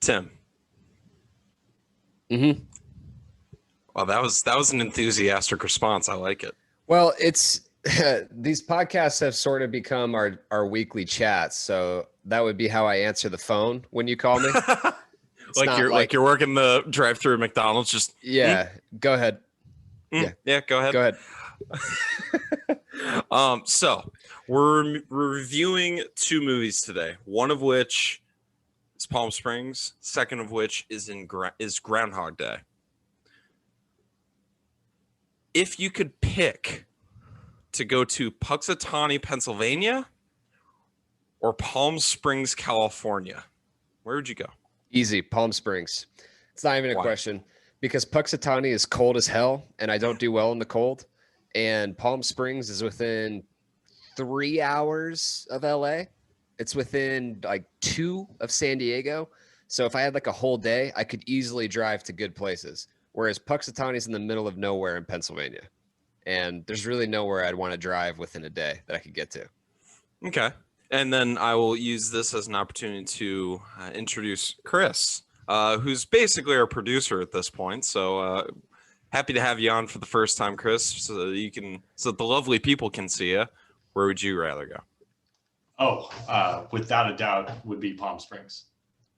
Tim. Mm-hmm. Well, that was an enthusiastic response. I like it. Well, it's these podcasts have sort of become our weekly chats. So that would be how I answer the phone when you call me. It's like not you're working the drive-through at McDonald's. Just yeah. Go ahead. yeah. Go ahead. Go ahead. So we're reviewing two movies today. One of which is Palm Springs. Second of which is Groundhog Day. If you could pick to go to Puxatawny, Pennsylvania, or Palm Springs, California, where would you go? Easy. Palm Springs. It's not even a Why? question because Puxatawny is cold as hell, and I don't do well in the cold. And Palm Springs is within 3 hours of LA. It's within like 2 of San Diego. So if I had like a whole day, I could easily drive to good places. Whereas Puxatawny is in the middle of nowhere in Pennsylvania. And there's really nowhere I'd want to drive within a day that I could get to. Okay. And then I will use this as an opportunity to introduce Chris, who's basically our producer at this point. So happy to have you on for the first time, Chris, so the lovely people can see you. Where would you rather go? Without a doubt would be Palm Springs,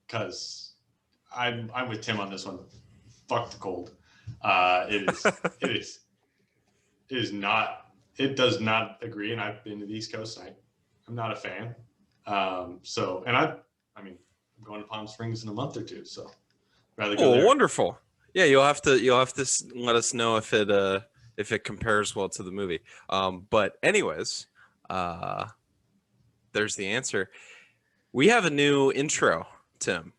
because I'm with Tim on this one. Fuck the cold. It does not agree. And I've been to the East Coast. I'm not a fan. I'm going to Palm Springs in a month or two. So rather go there. Oh, wonderful. Yeah. You'll have to let us know if it compares well to the movie. But anyways, there's the answer. We have a new intro, Tim.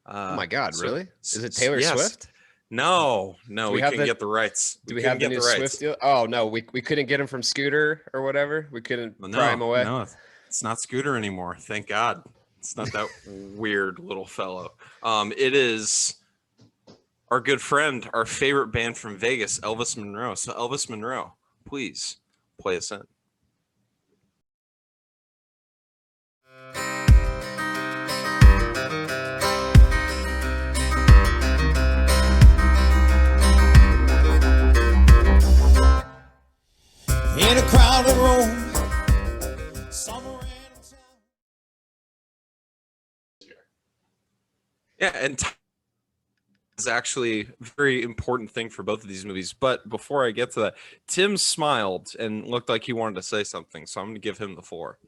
Oh my God, really? Is it Taylor Swift? No, we couldn't get the rights. Do we have the new Swift deal? Oh no, we couldn't get him from Scooter or whatever. We couldn't pry him away. No, it's not Scooter anymore. Thank God. It's not that weird little fellow. It is our good friend, our favorite band from Vegas, Elvis Monroe. So Elvis Monroe, please play us in. In a crowded room, somewhere in town. Yeah, and time is actually a very important thing for both of these movies. But before I get to that, Tim smiled and looked like he wanted to say something, so I'm going to give him the floor.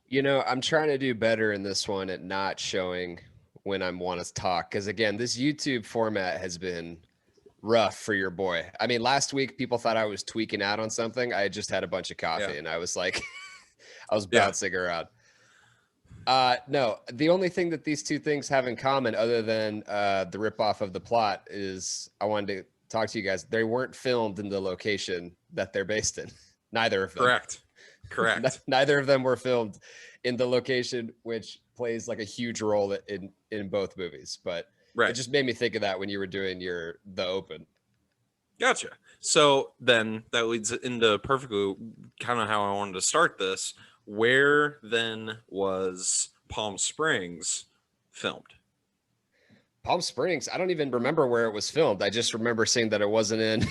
You know, I'm trying to do better in this one at not showing when I want to talk, because again, this YouTube format has been rough for your boy. I mean, last week people thought I was tweaking out on something. I had just had a bunch of coffee and I was like, I was bouncing around. No, the only thing that these two things have in common, other than the ripoff of the plot, is I wanted to talk to you guys. They weren't filmed in the location that they're based in. Neither of them. Correct. Neither of them were filmed in the location, which plays like a huge role in both movies. But it just made me think of that when you were doing the open. Gotcha. So then that leads into perfectly kind of how I wanted to start this. Where then was Palm Springs filmed? Palm Springs, I don't even remember where it was filmed. I just remember seeing that it wasn't in.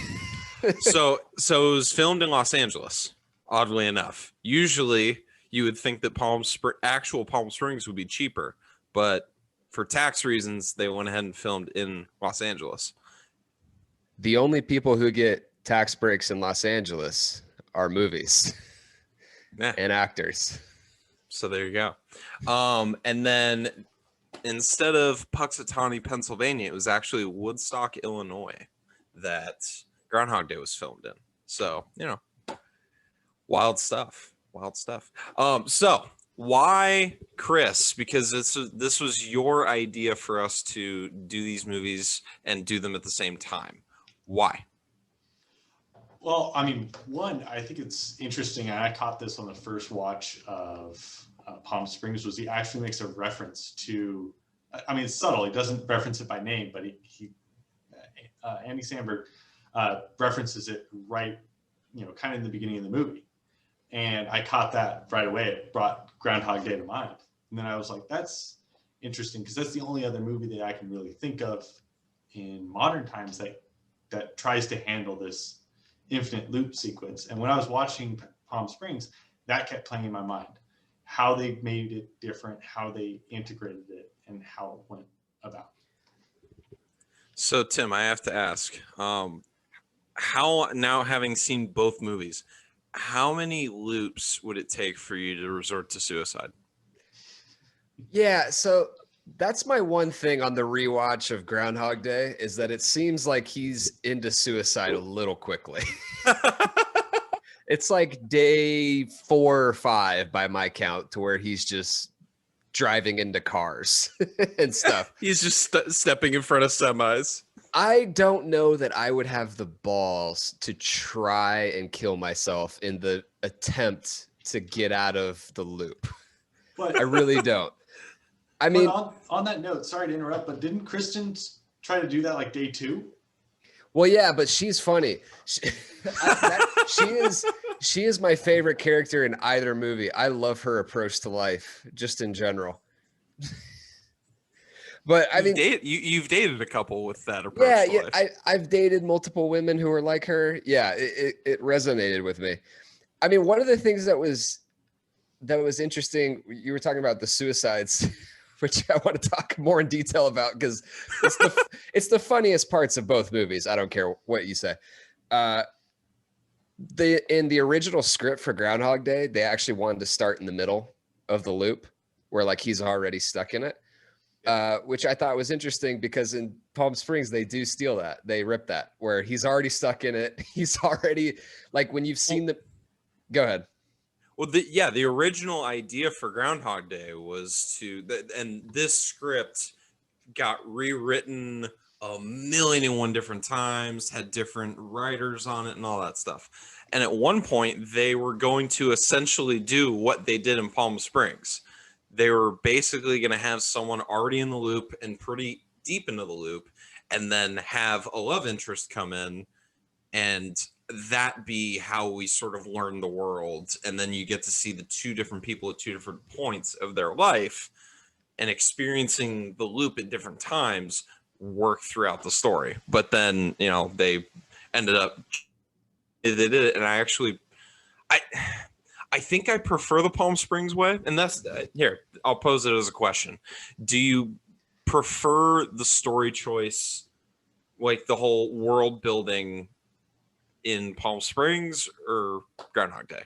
So it was filmed in Los Angeles, oddly enough. Usually you would think that actual Palm Springs would be cheaper, but for tax reasons, they went ahead and filmed in Los Angeles. The only people who get tax breaks in Los Angeles are movies and actors. So there you go. And then instead of Puxatawny, Pennsylvania, it was actually Woodstock, Illinois that Groundhog Day was filmed in. So, wild stuff. So why Chris? Because this was your idea for us to do these movies and do them at the same time. Why? Well, I mean, one, I think it's interesting, and I caught this on the first watch of Palm Springs, was he actually makes a reference to, I mean, it's subtle. He doesn't reference it by name, but Andy Samberg references it right, kind of in the beginning of the movie. And I caught that right away. It brought Groundhog Day to mind. And then I was like, that's interesting because that's the only other movie that I can really think of in modern times that tries to handle this infinite loop sequence. And when I was watching Palm Springs, that kept playing in my mind. How they made it different, how they integrated it, and how it went about. So Tim, I have to ask, how now having seen both movies, how many loops would it take for you to resort to suicide? Yeah, so that's my one thing on the rewatch of Groundhog Day is that it seems like he's into suicide a little quickly. It's like day 4 or 5 by my count to where he's just driving into cars and stuff. He's just stepping in front of semis. I don't know that I would have the balls to try and kill myself in the attempt to get out of the loop. But I really don't. I mean, on that note, sorry to interrupt, but didn't Kristen try to do that like day 2? well, yeah, but she's funny. She is my favorite character in either movie. I love her approach to life, just in general. But I mean, you've dated a couple with that approach. yeah. I've dated multiple women who are like her. Yeah, it resonated with me. I mean, one of the things that was interesting, you were talking about the suicides, which I want to talk more in detail about because it's the funniest parts of both movies. I don't care what you say. In the original script for Groundhog Day, they actually wanted to start in the middle of the loop where like he's already stuck in it, which I thought was interesting because in Palm Springs, they do steal that. They rip that where he's already stuck in it. He's already like when you've seen go ahead. Well, the original idea for Groundhog Day was and this script got rewritten 1,000,001 different times, had different writers on it and all that stuff. And at one point, they were going to essentially do what they did in Palm Springs. They were basically going to have someone already in the loop and pretty deep into the loop, and then have a love interest come in and that be how we sort of learn the world. And then you get to see the two different people at two different points of their life and experiencing the loop at different times work throughout the story. But then, they ended up, they did it. And I think I prefer the Palm Springs way. And that's here, I'll pose it as a question. Do you prefer the story choice, like the whole world building in Palm Springs or Groundhog Day?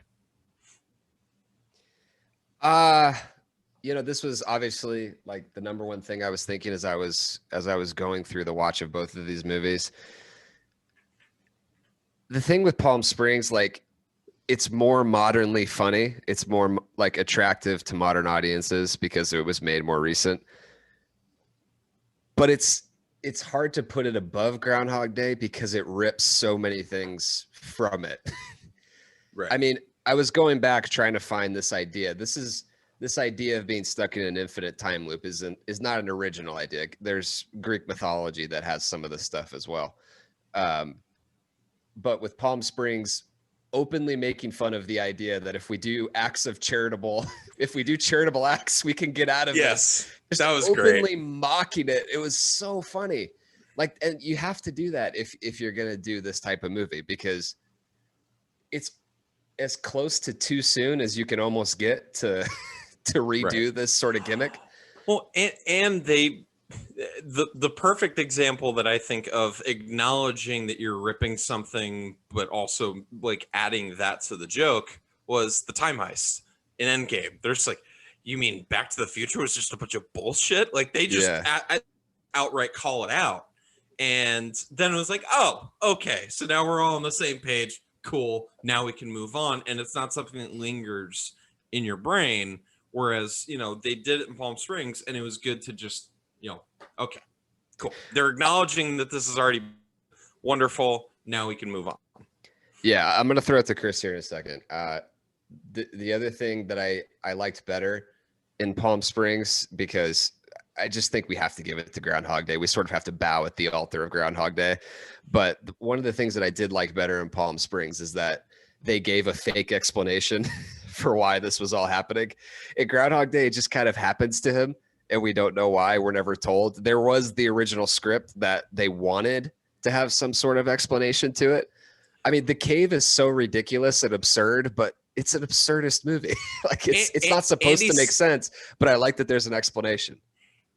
This was obviously like the number one thing I was thinking as I was going through the watch of both of these movies. The thing with Palm Springs, like it's more modernly funny. It's more like attractive to modern audiences because it was made more recent. But it's hard to put it above Groundhog Day because it rips so many things from it. Right. I mean, I was going back trying to find this idea. This idea of being stuck in an infinite time loop is not an original idea. There's Greek mythology that has some of this stuff as well. But with Palm Springs openly making fun of the idea that if we do charitable acts, we can get out of this. Just that was openly great. Mocking it. It was so funny. Like, and you have to do that if you're going to do this type of movie because it's as close to too soon as you can almost get to redo this sort of gimmick. Well, and the perfect example that I think of acknowledging that you're ripping something, but also like adding that to the joke was the time heist in Endgame. There's like, you mean Back to the Future was just a bunch of bullshit? Like they just outright call it out. And then it was like, oh, okay. So now we're all on the same page. Cool. Now we can move on. And it's not something that lingers in your brain. Whereas, they did it in Palm Springs and it was good to just, okay, cool. They're acknowledging that this is already wonderful. Now we can move on. Yeah, I'm going to throw it to Chris here in a second. The other thing that I liked better in Palm Springs, because I just think we have to give it to Groundhog Day. We sort of have to bow at the altar of Groundhog Day. But one of the things that I did like better in Palm Springs is that they gave a fake explanation for why this was all happening. At Groundhog Day, it just kind of happens to him. and we don't know why. We're never told. There was the original script that they wanted to have some sort of explanation to it. I mean, The Cave is so ridiculous and absurd, but it's an absurdist movie. Like it's not supposed to make sense, but I like that there's an explanation.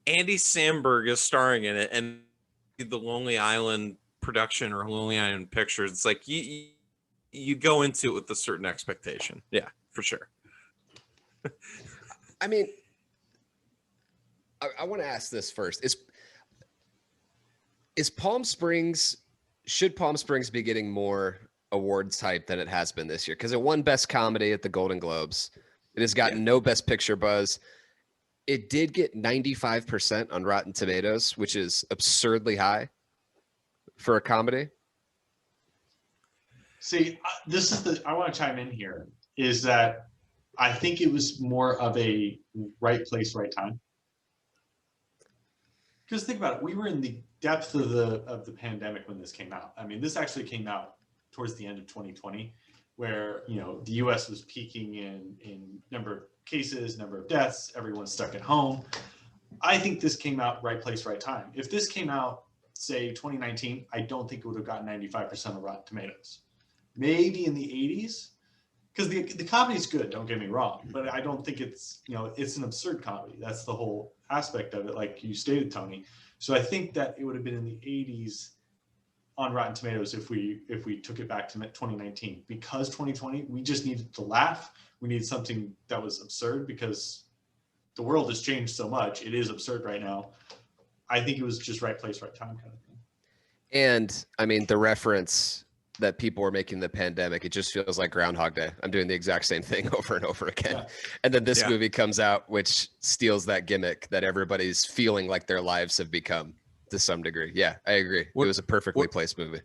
Andy Samberg is starring in it, and the Lonely Island production or Lonely Island Pictures. It's like you go into it with a certain expectation. Yeah, for sure. I mean, I want to ask this first. Is Palm Springs, should Palm Springs be getting more awards hype than it has been this year? Because it won Best Comedy at the Golden Globes. It has gotten no Best Picture buzz. It did get 95% on Rotten Tomatoes, which is absurdly high for a comedy. See, this is I want to chime in here, is that I think it was more of a right place, right time. Because think about it, we were in the depth of the pandemic when this came out. I mean, this actually came out towards the end of 2020, where, you know, the US was peaking in number of cases, number of deaths, everyone's stuck at home. I think this came out right place, right time. If this came out, say 2019, I don't think it would have gotten 95% of Rotten Tomatoes. Maybe in the 80s, because the comedy's good, don't get me wrong, but I don't think it's, you know, it's an absurd comedy. That's the whole aspect of it, like you stated, Tony. So I think that it would have been in the 80s on Rotten Tomatoes if we took it back to 2019. Because 2020, we just needed to laugh. We needed something that was absurd because the world has changed so much. It is absurd right now. I think it was just right place, right time kind of thing. And I mean, the reference that people were making the pandemic, it just feels like Groundhog Day. I'm doing the exact same thing over and over again. Yeah. And then this movie comes out, which steals that gimmick that everybody's feeling like their lives have become to some degree. Yeah, I agree. It was a perfectly placed movie.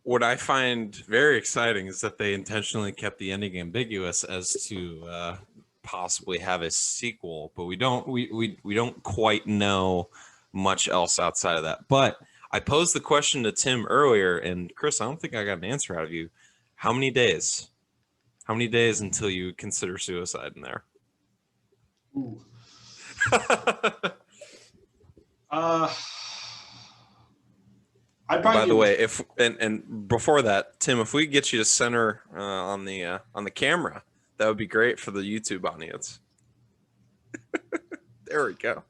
What I find very exciting is that they intentionally kept the ending ambiguous as to possibly have a sequel, but we don't quite know much else outside of that. But I posed the question to Tim earlier, and Chris, I don't think I got an answer out of you. How many days? How many days until you consider suicide in there? Ooh. By the way, if and before that, Tim, if we get you to center on the camera, that would be great for the YouTube audience. There we go.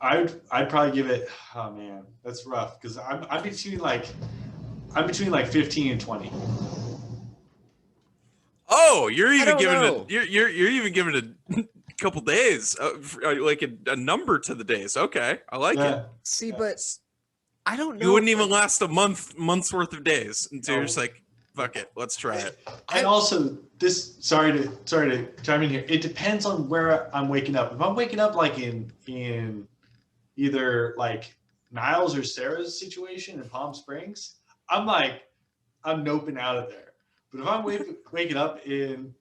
I'd probably give it. Oh man, that's rough because I'm between like 15 and 20. Oh, you're even giving it. You're even giving it a couple days, like a number to the days. Okay, I like it. See, but I don't know. You wouldn't even last a month's worth of days until you're just like, fuck it, let's try it. And also, this sorry to chime in here. It depends on where I'm waking up. If I'm waking up like in either like Niles or Sarah's situation in Palm Springs, I'm noping out of there. But if I'm waking up in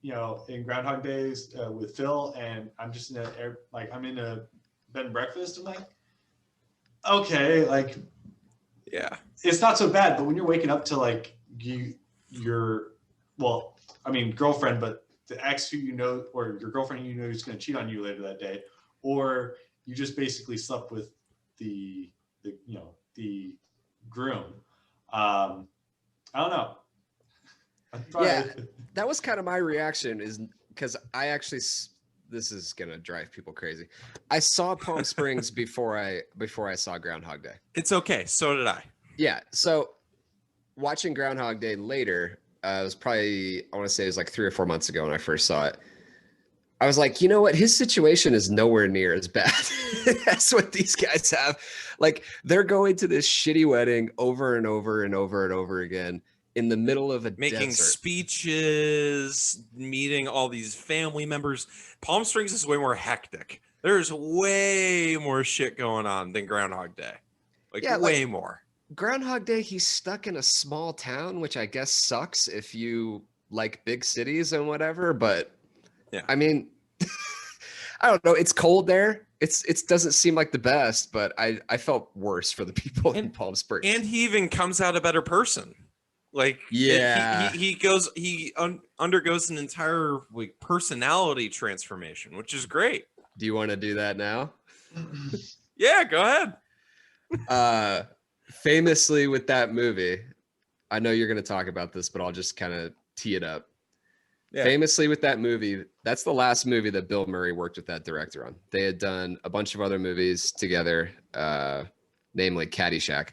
Groundhog Days with Phil and I'm just I'm in a bed and breakfast, I'm like, okay, like, yeah, it's not so bad. But when you're waking up to like your girlfriend, but the ex who you know, or your girlfriend who you know who's going to cheat on you later that day, or you just basically slept with the groom. I don't know. Yeah, that was kind of my reaction, is because I actually, this is gonna drive people crazy. I saw Palm Springs before I saw Groundhog Day. It's okay. So did I. Yeah. So watching Groundhog Day later, it was probably, I want to say it was like 3 or 4 months ago when I first saw it. I was like, you know what? His situation is nowhere near as bad as what these guys have. Like, they're going to this shitty wedding over and over and over and over again in the middle of a making desert. Speeches, meeting all these family members. Palm Springs is way more hectic. There's way more shit going on than Groundhog Day. Way more. Groundhog Day, he's stuck in a small town, which I guess sucks if you like big cities and whatever, but yeah, I mean, I don't know. It's cold there. It doesn't seem like the best, but I felt worse for the people in Palm Springs. And he even comes out a better person. Like, yeah, he undergoes an entire personality transformation, which is great. Do you want to do that now? Yeah, go ahead. Famously with that movie, I know you're going to talk about this, but I'll just kind of tee it up. Yeah. Famously with that movie, that's the last movie that Bill Murray worked with that director on. They had done a bunch of other movies together, namely Caddyshack.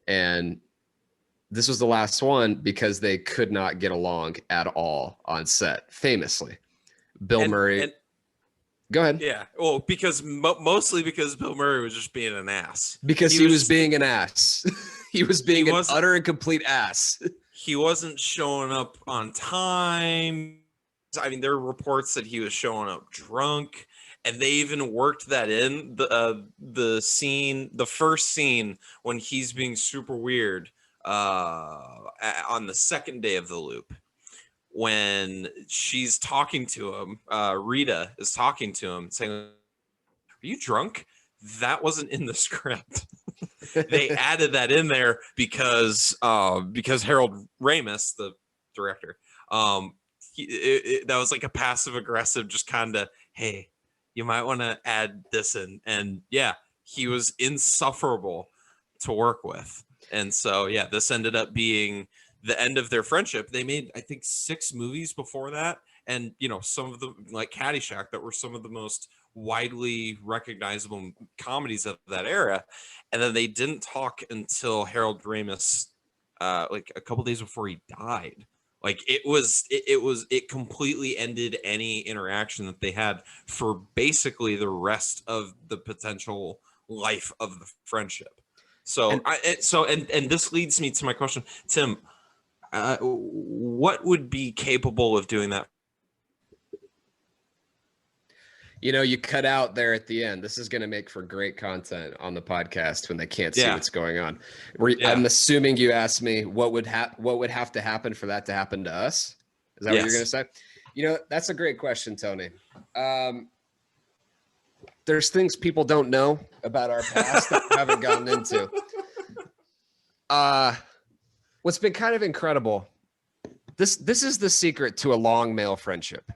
And this was the last one because they could not get along at all on set. Famously, Bill Murray. Go ahead. Yeah. Well, because mostly because Bill Murray was just being an ass. Because he was being an ass. He was being an utter and complete ass. He wasn't showing up on time. I mean, there are reports that he was showing up drunk, and they even worked that in the scene, the first scene when he's being super weird on the second day of the loop. When she's talking to him, Rita is talking to him, saying, "Are you drunk?" That wasn't in the script. They added that in there because Harold Ramis, the director, that was like a passive aggressive, just kind of, hey, you might want to add this in. And yeah, he was insufferable to work with. And so yeah, this ended up being the end of their friendship. They made, I think, 6 movies before that. And, you know, some of them, like Caddyshack, that were some of the most widely recognizable comedies of that era. And then they didn't talk until Harold Ramis, like a couple days before he died. Like it completely ended any interaction that they had for basically the rest of the potential life of the friendship. So, and this leads me to my question, Tim. What would be capable of doing that? You know, you cut out there at the end. This is going to make for great content on the podcast when they can't see what's going on. I'm assuming you asked me what would have to happen for that to happen to us. Is that what you're going to say? You know, that's a great question, Tony. There's things people don't know about our past that we haven't gotten into. What's been kind of incredible. This is the secret to a long male friendship.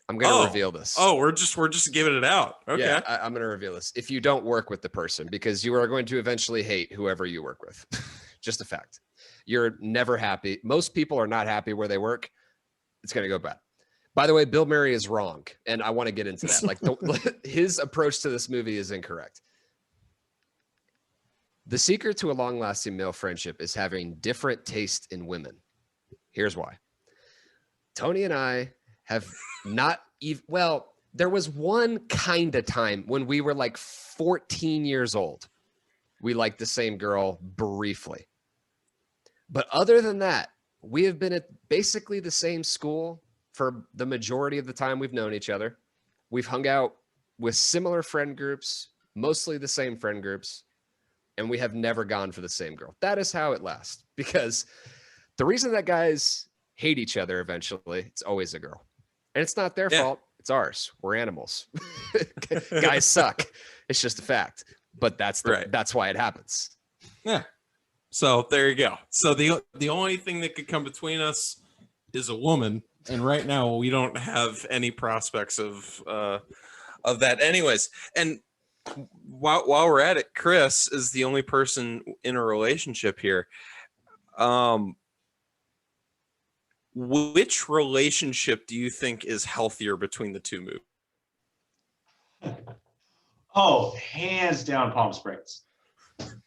I'm going to reveal this. Oh, we're just giving it out. Okay. Yeah, I'm going to reveal this. If you don't work with the person, because you are going to eventually hate whoever you work with. Just a fact. You're never happy. Most people are not happy where they work. It's going to go bad. By the way, Bill Murray is wrong. And I want to get into that. Like his approach to this movie is incorrect. The secret to a long-lasting male friendship is having different taste in women. Here's why. Tony and I have not even, well, there was one kind of time when we were like 14 years old. We liked the same girl briefly. But other than that, we have been at basically the same school for the majority of the time we've known each other. We've hung out with similar friend groups, mostly the same friend groups, and we have never gone for the same girl. That is how it lasts. Because the reason that guys hate each other eventually, it's always a girl. And it's not their fault. It's ours. We're animals. Guys suck. It's just a fact. But that's why it happens. Yeah. So there you go. So the only thing that could come between us is a woman. And right now we don't have any prospects of that anyways. And while we're at it, Chris is the only person in a relationship here. Which relationship do you think is healthier between the two movies? Oh, hands down, Palm Springs.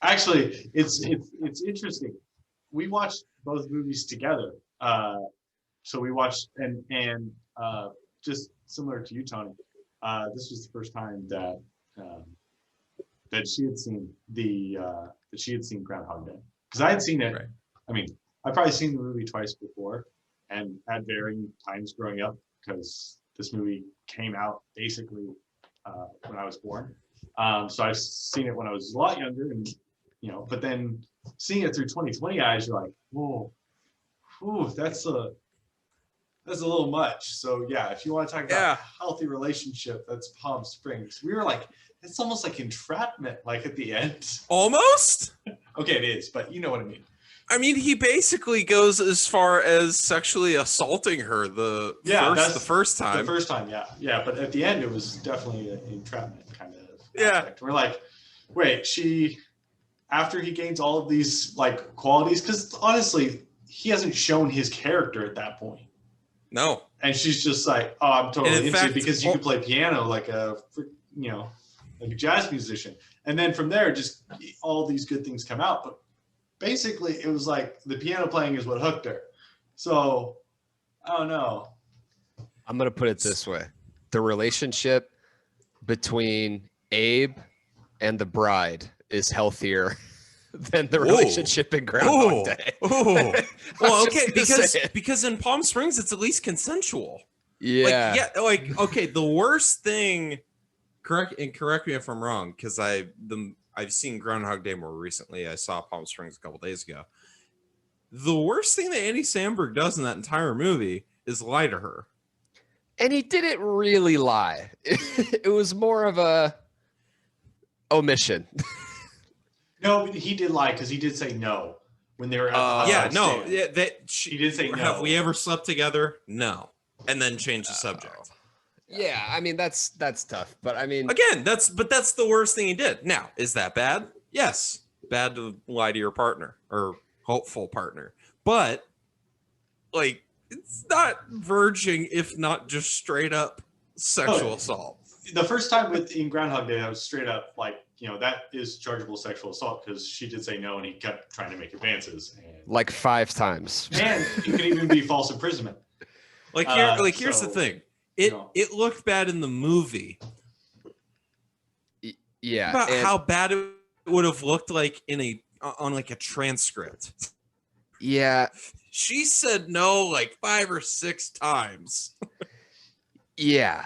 Actually, it's interesting. We watched both movies together. So we watched and just similar to you, Tony. This was the first time that she had seen Groundhog Day, because I had seen it. Right. I mean, I've probably seen the movie twice before, and at varying times growing up, because this movie came out basically when I was born. So I've seen it when I was a lot younger, and but then seeing it through 2020 eyes, you're like, whoa, that's a little much. So yeah, if you want to talk about a healthy relationship, that's Palm Springs. We were like, it's almost like entrapment, like at the end. Almost? Okay, it is, but you know what I mean. I mean, he basically goes as far as sexually assaulting her the first time. The first time, yeah. But at the end, it was definitely an entrapment kind of. Yeah. We're like, wait, after he gains all of these like qualities, because honestly, he hasn't shown his character at that point. No. And she's just like, oh, I'm totally into it because you can play piano like like a jazz musician. And then from there, just all these good things come out. But basically, it was like the piano playing is what hooked her. So I don't know. I'm going to put it this way. The relationship between Abe and the bride is healthier than the relationship in Groundhog Day. Well, okay, because in Palm Springs, it's at least consensual. Yeah. Okay, the worst thing, correct me if I'm wrong, because I've seen Groundhog Day more recently. I saw Palm Springs a couple days ago. The worst thing that Andy Samberg does in that entire movie is lie to her. And he didn't really lie. It was more of a omission. No, he did lie because he did say no when they were at the he did say no. Have we ever slept together? No. And then change the subject. Yeah, I mean that's tough. But I mean again, that's the worst thing he did. Now, is that bad? Yes. Bad to lie to your partner or hopeful partner. But like it's not verging, if not just straight up sexual assault. The first time in Groundhog Day, I was straight up like, that is chargeable sexual assault because she did say no and he kept trying to make advances. And, like 5 times. And it could even be false imprisonment. Here's the thing. It looked bad in the movie. Yeah. About how bad it would have looked like on a transcript. Yeah. She said no like 5 or 6 times. Yeah.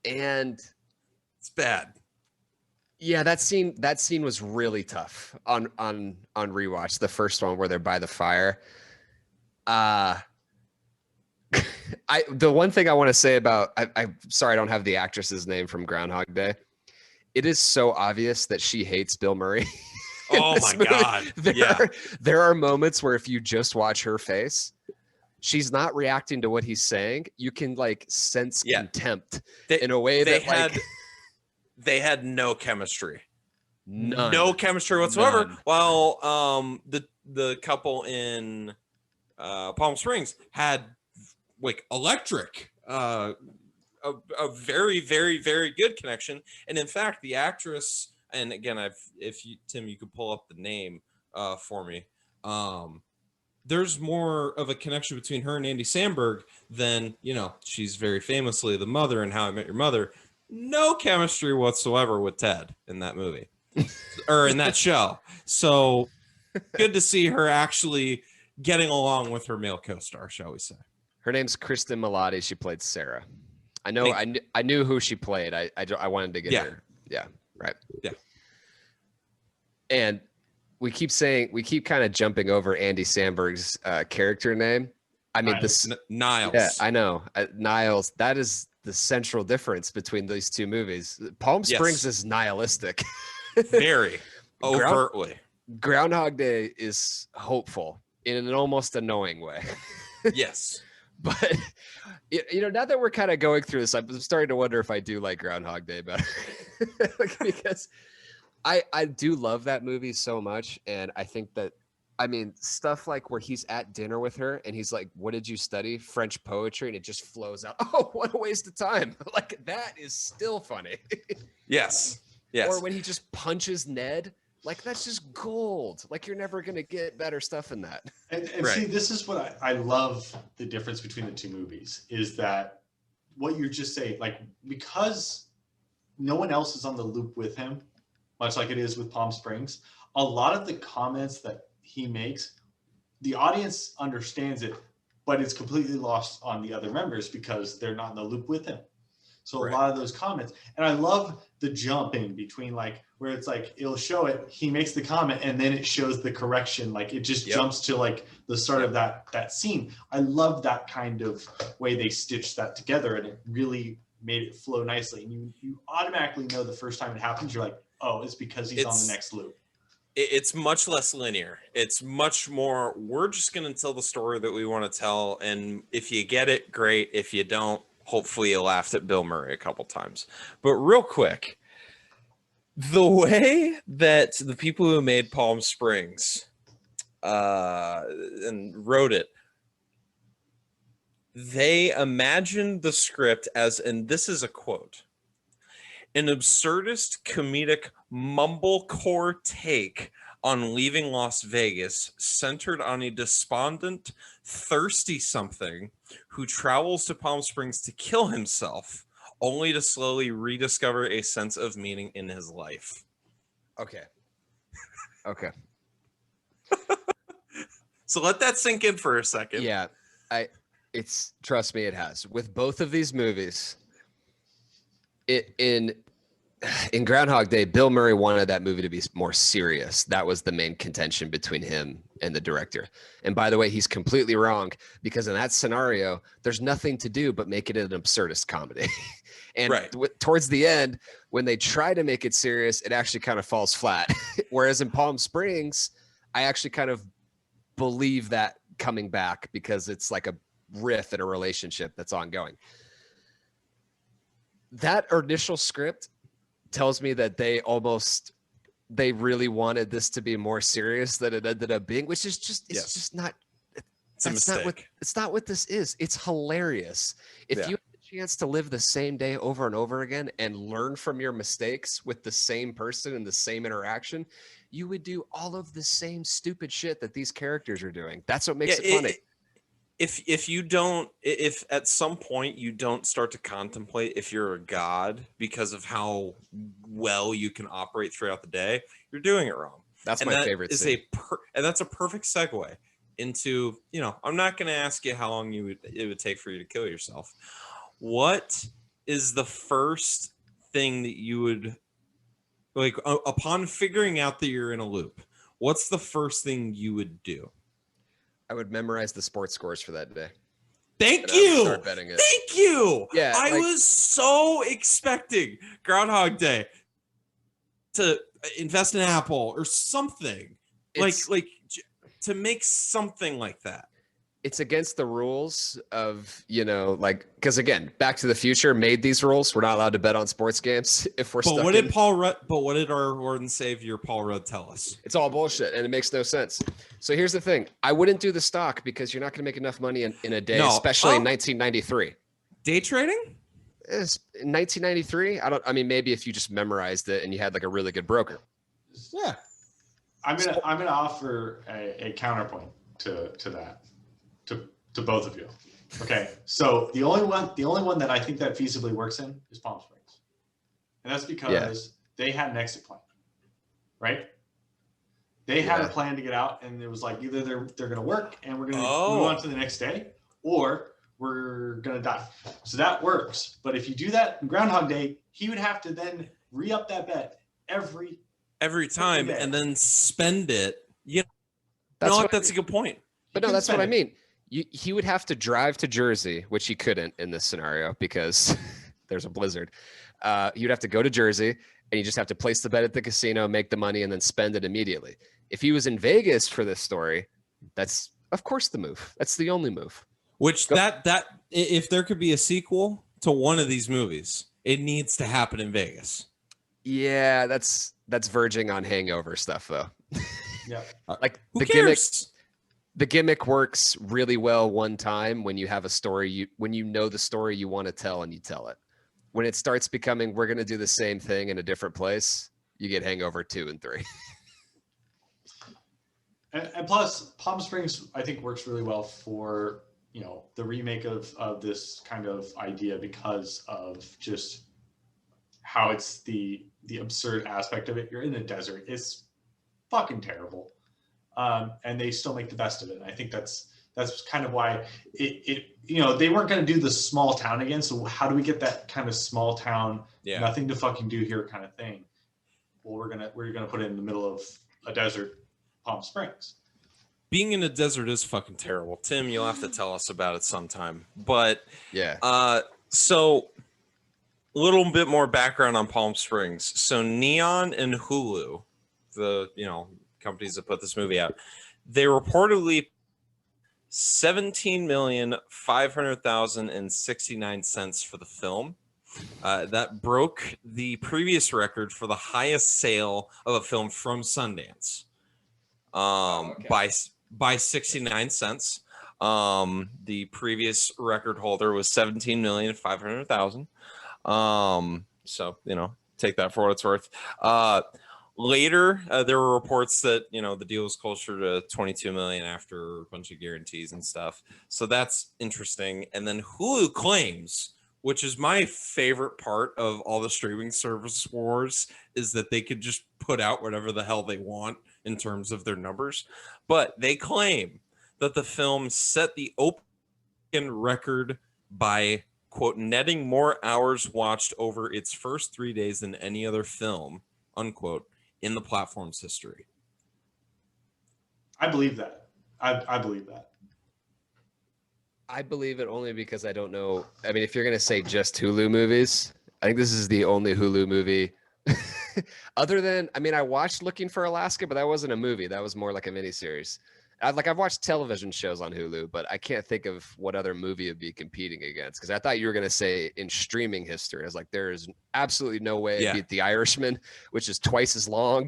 And it's bad. Yeah, that scene was really tough on rewatch. The first one where they're by the fire. The one thing I want to say about I'm sorry I don't have the actress's name from Groundhog Day. It is so obvious that she hates Bill Murray. Oh my God. There are moments where if you just watch her face, she's not reacting to what he's saying. You can like sense contempt in a way that they had no chemistry. None. No chemistry whatsoever. None. While the couple in Palm Springs had like electric, a very, very, very good connection. And in fact, the actress, and again, Tim, you could pull up the name for me. There's more of a connection between her and Andy Samberg than, she's very famously the mother in How I Met Your Mother. No chemistry whatsoever with Ted in that movie or in that show. So good to see her actually getting along with her male co-star, shall we say. Her name's Kristen Milotti. She played Sarah. I know. I knew who she played. I wanted to get her. Yeah. Right. Yeah. And we keep kind of jumping over Andy Samberg's character name. I mean, Niles. Yeah, I know. Niles. That is the central difference between these two movies. Palm Springs is nihilistic. Very overtly. Groundhog Day is hopeful in an almost annoying way. Yes. But now that we're kind of going through this, I'm starting to wonder if I do like Groundhog Day better. Because I do love that movie so much. And I think that, stuff like where he's at dinner with her and he's like, what did you study? French poetry. And it just flows out. Oh, what a waste of time. Like that is still funny. Yes. Or when he just punches Ned, like that's just gold. Like you're never going to get better stuff in that. And see, this is what I love the difference between the two movies is that what you're just saying, like, because no one else is on the loop with him, much like it is with Palm Springs, a lot of the comments that he makes, the audience understands it, but it's completely lost on the other members because they're not in the loop with him. So a lot of those comments, and I love the jump in between, like where it's like it'll show it, he makes the comment and then it shows the correction, like it just jumps to like the start of that scene. I love that kind of way they stitched that together, and it really made it flow nicely. And you automatically know the first time it happens, you're like, oh, it's because he's on the next loop. It's much less linear. It's much more, we're just going to tell the story that we want to tell. And if you get it, great. If you don't, hopefully you laughed at Bill Murray a couple times. But real quick, The way that the people who made Palm Springs and wrote it, they imagined the script as, and this is a quote, an absurdist comedic mumblecore take on leaving Las Vegas, centered on a despondent, thirsty something who travels to Palm Springs to kill himself, only to slowly rediscover a sense of meaning in his life. Okay. Okay. So let that sink in for a second. Yeah. It's trust me, it has. With both of these movies, in Groundhog Day, Bill Murray wanted that movie to be more serious. That was the main contention between him and the director. And by the way, he's completely wrong, because in that scenario, there's nothing to do but make it an absurdist comedy. And Right. Towards the end, when they try to make it serious, it actually kind of falls flat. Whereas in Palm Springs, I actually kind of believe that coming back, because it's like a riff in a relationship that's ongoing. That initial script tells me that they really wanted this to be more serious than it ended up being, which is just, it's just not, It's a mistake. it's not what this is. It's hilarious. If you had the chance to live the same day over and over again and learn from your mistakes with the same person and the same interaction, you would do all of the same stupid shit that these characters are doing. That's what makes it funny. If at some point you don't start to contemplate if you're a god because of how well you can operate throughout the day, you're doing it wrong. That's And my that favorite is scene. and that's a perfect segue into, I'm not going to ask you how long it would take for you to kill yourself. What is the first thing that you would, like, upon figuring out that you're in a loop, what's the first thing you would do? I would memorize the sports scores for that day. Thank And I would you. start betting it. Thank you. Yeah, I was so expecting Groundhog Day to invest in Apple or something, It's- like to make something like that. It's against the rules of, because again, Back to the Future made these rules. We're not allowed to bet on sports games if we're But stuck what in. did Paul Rudd? But what did our Lord and Savior Paul Rudd tell us? It's all bullshit and it makes no sense. So here's the thing. I wouldn't do the stock because you're not going to make enough money in a day, No. especially in 1993. Day trading? In 1993, maybe if you just memorized it and you had like a really good broker. Yeah. I'm gonna offer a counterpoint to that, to both of you. Okay, so the only one that I think that feasibly works in is Palm Springs, and that's because they had an exit plan, right? They had a plan to get out, and it was like either they're gonna work and we're gonna move on to the next day, or we're gonna die. So that works. But if you do that in Groundhog Day, he would have to then re-up that bet every Time day. and then spend it. That's a good point. But no, that's what I mean. He would have to drive to Jersey, which he couldn't in this scenario because there's a blizzard. You'd have to go to Jersey and you just have to place the bet at the casino, make the money, and then spend it immediately. If he was in Vegas for this story, that's of course the move. That's the only move. Which that if there could be a sequel to one of these movies, it needs to happen in Vegas. Yeah, that's verging on Hangover stuff though. Yeah. Like Who the cares? the gimmick works really well one time when you have a story, when you know the story you want to tell and you tell it. When it starts becoming, we're going to do the same thing in a different place, you get Hangover 2 and 3. And plus, Palm Springs, I think, works really well for, the remake of this kind of idea because of just how it's the absurd aspect of it. You're in the desert. It's fucking terrible. And they still make the best of it. And I think that's kind of why they weren't going to do the small town again. So how do we get that kind of small town, nothing to fucking do here kind of thing? Well, we're going to put it in the middle of a desert, Palm Springs. Being in a desert is fucking terrible. Tim, you'll have to tell us about it sometime. But so a little bit more background on Palm Springs. So Neon and Hulu, the companies that put this movie out, they reportedly $17,500,069 for the film. that broke the previous record for the highest sale of a film from Sundance by 69 cents. The previous record holder was 17,500,000. So, take that for what it's worth. Later, there were reports that, the deal was closer to 22 million after a bunch of guarantees and stuff. So that's interesting. And then Hulu claims, which is my favorite part of all the streaming service wars, is that they could just put out whatever the hell they want in terms of their numbers. But they claim that the film set the open record by, quote, netting more hours watched over its first 3 days than any other film, unquote, in the platform's history. I believe that. I believe that. I believe it only because I don't know. I mean, if you're going to say just Hulu movies, I think this is the only Hulu movie other than, I watched Looking for Alaska, but that wasn't a movie. That was more like a miniseries. I've watched television shows on Hulu, but I can't think of what other movie it'd be competing against. Because I thought you were going to say in streaming history. I was like, there is absolutely no way it beat The Irishman, which is twice as long,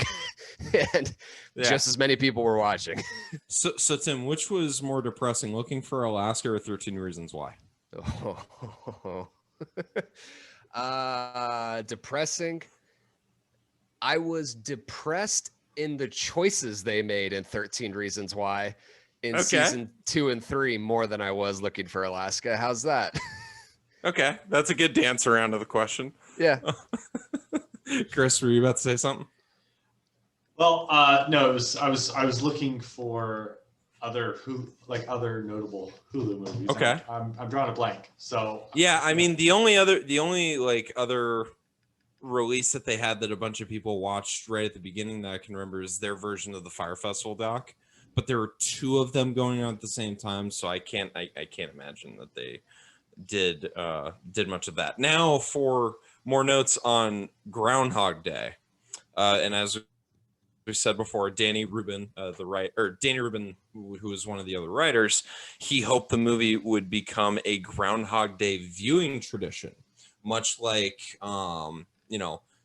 and just as many people were watching. So Tim, which was more depressing, Looking for Alaska or 13 Reasons Why? Depressing. I was depressed in the choices they made in 13 Reasons Why in season 2 and 3 more than I was Looking for Alaska. How's that? Okay, that's a good dance around to the question. Yeah. Chris, were you about to say something? Well, no, I was looking for other notable Hulu movies. Okay. I'm drawing a blank. So yeah, the only other release that they had that a bunch of people watched right at the beginning that I can remember is their version of the Fire Festival doc, but there were 2 of them going on at the same time, so I can't imagine that they did much of that. Now for more notes on Groundhog Day, and as we said before, Danny Rubin, who was one of the other writers, he hoped the movie would become a Groundhog Day viewing tradition, much like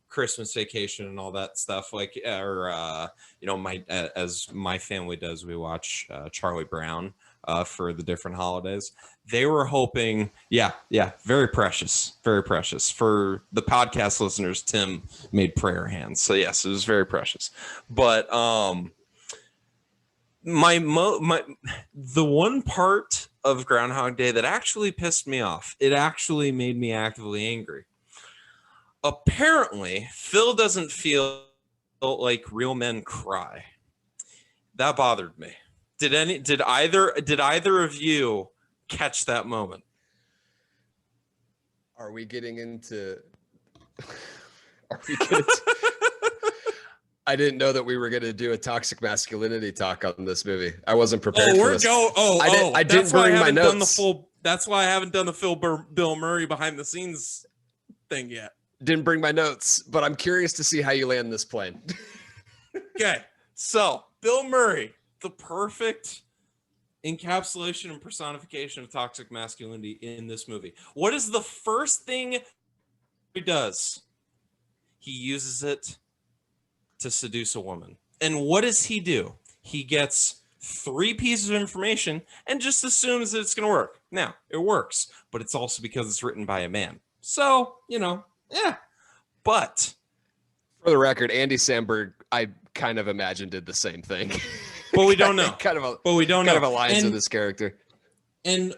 Christmas Vacation and all that stuff, as my family does, we watch Charlie Brown for the different holidays. They were hoping, very precious for the podcast listeners. Tim made prayer hands, so yes, it was very precious. But the one part of Groundhog Day that actually pissed me off, it actually made me actively angry. Apparently, Phil doesn't feel like real men cry. That bothered me. Did either of you catch that moment? Are we getting into I didn't know that we were going to do a toxic masculinity talk on this movie. I wasn't prepared for this. I didn't bring my notes. That's why I haven't done the Bill Murray behind the scenes thing yet. Didn't bring my notes, but I'm curious to see how you land this plane. Okay, so Bill Murray, the perfect encapsulation and personification of toxic masculinity in this movie. What is the first thing he does? He uses it to seduce a woman. And what does he do? He gets 3 pieces of information and just assumes that it's going to work. Now, it works, but it's also because it's written by a man. So, but for the record, Andy Samberg, I kind of imagine did the same thing. But we don't know. Kind of aligns with this character. And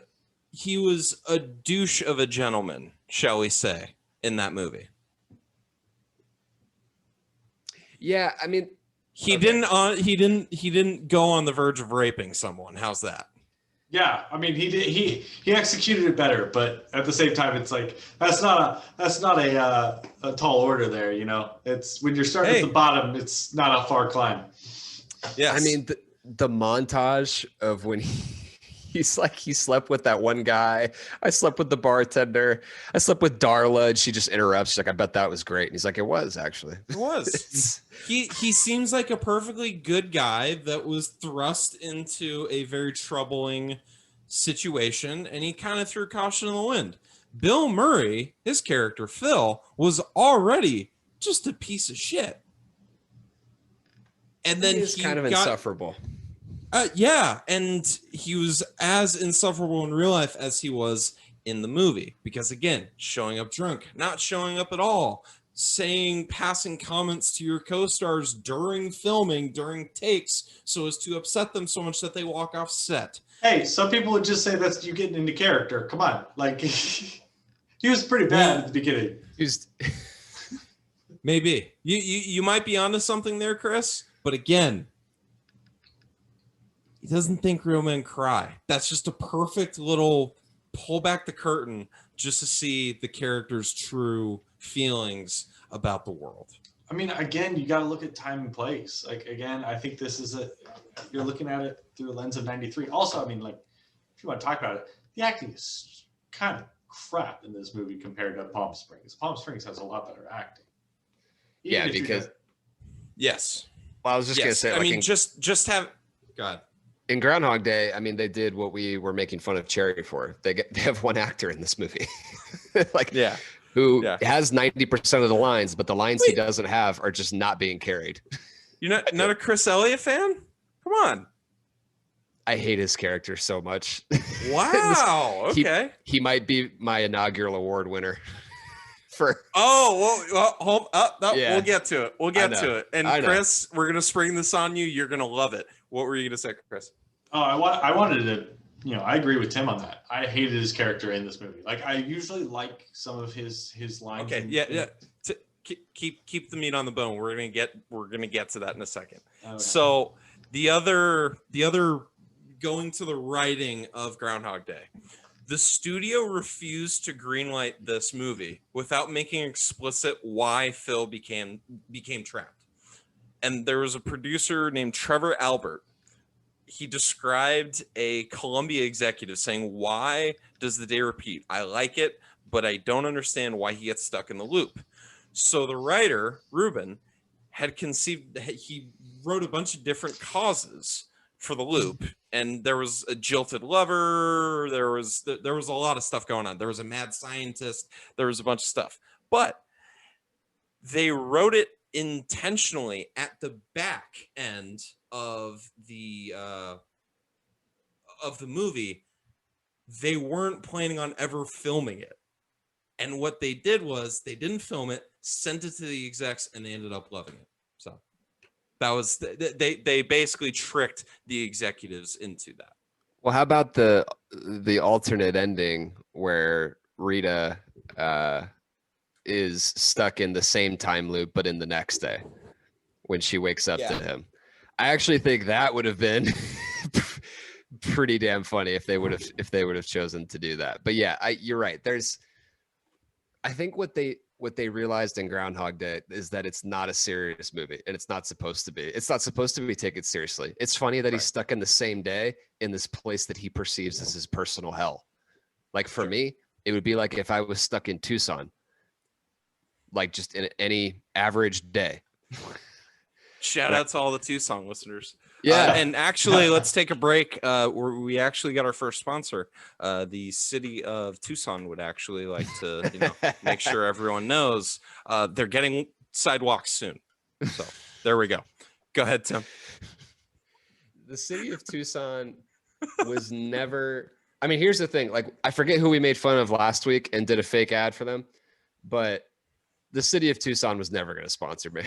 he was a douche of a gentleman, shall we say, in that movie. Yeah, he didn't go on the verge of raping someone. How's that? Yeah, he did. He executed it better, but at the same time, it's like that's not a tall order there. It's when you're starting at the bottom, it's not a far climb. Yeah, the montage of when he's like, he slept with that one guy. I slept with the bartender. I slept with Darla, and she just interrupts. She's like, I bet that was great. And he's like, it was actually. It was. He seems like a perfectly good guy that was thrust into a very troubling situation, and he kind of threw caution in the wind. Bill Murray, his character Phil, was already just a piece of shit. And then He's kind of insufferable. Yeah, and he was as insufferable in real life as he was in the movie. Because again, showing up drunk, not showing up at all, passing comments to your co-stars during filming, during takes, so as to upset them so much that they walk off set. Hey, some people would just say that's you getting into character. Come on, like he was pretty bad at the beginning. Maybe you might be onto something there, Chris. But again, he doesn't think real men cry. That's just a perfect little pull back the curtain just to see the character's true feelings about the world. I mean, again, you got to look at time and place. Like, again, I think this is you're looking at it through a lens of 93. Also, I mean, like, if you want to talk about it, the acting is kind of crap in this movie compared to Palm Springs. Palm Springs has a lot better acting. Yeah, because yes. Well, I was just gonna say, I mean, just have God. In Groundhog Day, I mean, they did what we were making fun of Cherry for. They have one actor in this movie, who has 90% of the lines, but the lines he doesn't have are just not being carried. You're not a Chris Elliott fan? Come on. I hate his character so much. Wow. Okay. He might be my inaugural award winner. We'll get to it. We'll get to it. And Chris, we're gonna spring this on you. You're gonna love it. What were you gonna say, Chris? Oh, I wanted to. I agree with Tim on that. I hated his character in this movie. Like, I usually like some of his lines. Okay. Keep the meat on the bone. We're gonna get to that in a second. Okay. So the other going to the writing of Groundhog Day. The studio refused to greenlight this movie without making explicit why Phil became trapped. And there was a producer named Trevor Albert. He described a Columbia executive saying, "Why does the day repeat? I like it, but I don't understand why he gets stuck in the loop." So the writer, Ruben, he wrote a bunch of different causes for the loop, and there was a jilted lover, there was a lot of stuff going on, there was a mad scientist, there was a bunch of stuff, but they wrote it intentionally at the back end of the movie. They weren't planning on ever filming it, and what they did was they didn't film it, sent it to the execs, and they ended up loving it. So that was they basically tricked the executives into that. Well, how about the alternate ending where Rita is stuck in the same time loop, but in the next day when she wakes up to him? I actually think that would have been pretty damn funny if they would have chosen to do that. But yeah, you're right. I think what they realized in Groundhog Day is that it's not a serious movie, and it's not supposed to be. It's not supposed to be taken seriously. It's funny that he's stuck in the same day in this place that he perceives as his personal hell. Like, for me, it would be like if I was stuck in Tucson, like just in any average day. Shout out to all the Tucson listeners. Yeah. And actually, let's take a break. We actually got our first sponsor. The city of Tucson would actually like to, make sure everyone knows they're getting sidewalks soon. So there we go. Go ahead, Tim. The city of Tucson was never. I mean, here's the thing. Like, I forget who we made fun of last week and did a fake ad for them, but the city of Tucson was never going to sponsor me.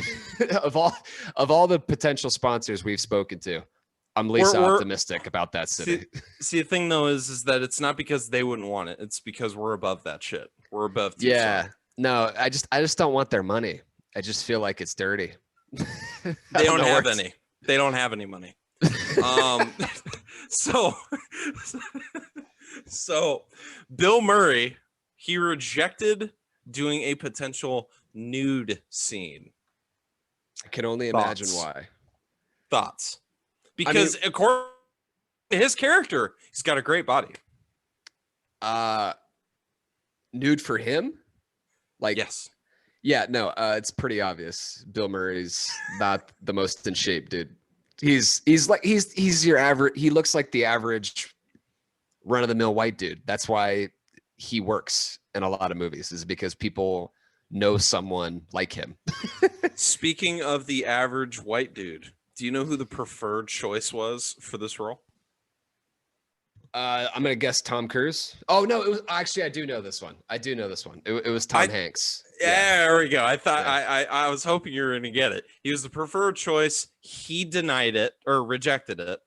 of all the potential sponsors we've spoken to, I'm least optimistic about that city. See, the thing though is that it's not because they wouldn't want it. It's because we're above that shit. We're above Tucson. Yeah. No, I just don't want their money. I just feel like it's dirty. They don't have any. They don't have any money. So Bill Murray, he rejected doing a potential nude scene. I can only imagine why. Thoughts? Because according to his character, he's got a great body. Nude for him? Like, yes. Yeah, no, it's pretty obvious. Bill Murray's not the most in shape, dude. He's your average. He looks like the average run of the mill white dude. That's why he works in a lot of movies is because people know someone like him. Speaking of the average white dude, do you know who the preferred choice was for this role? I'm gonna guess Tom Cruise. Oh no, it was actually I do know this one. It was Tom Hanks. Yeah, there we go. I thought Yeah. I was hoping you were going to get it. He was the preferred choice. He denied it or rejected it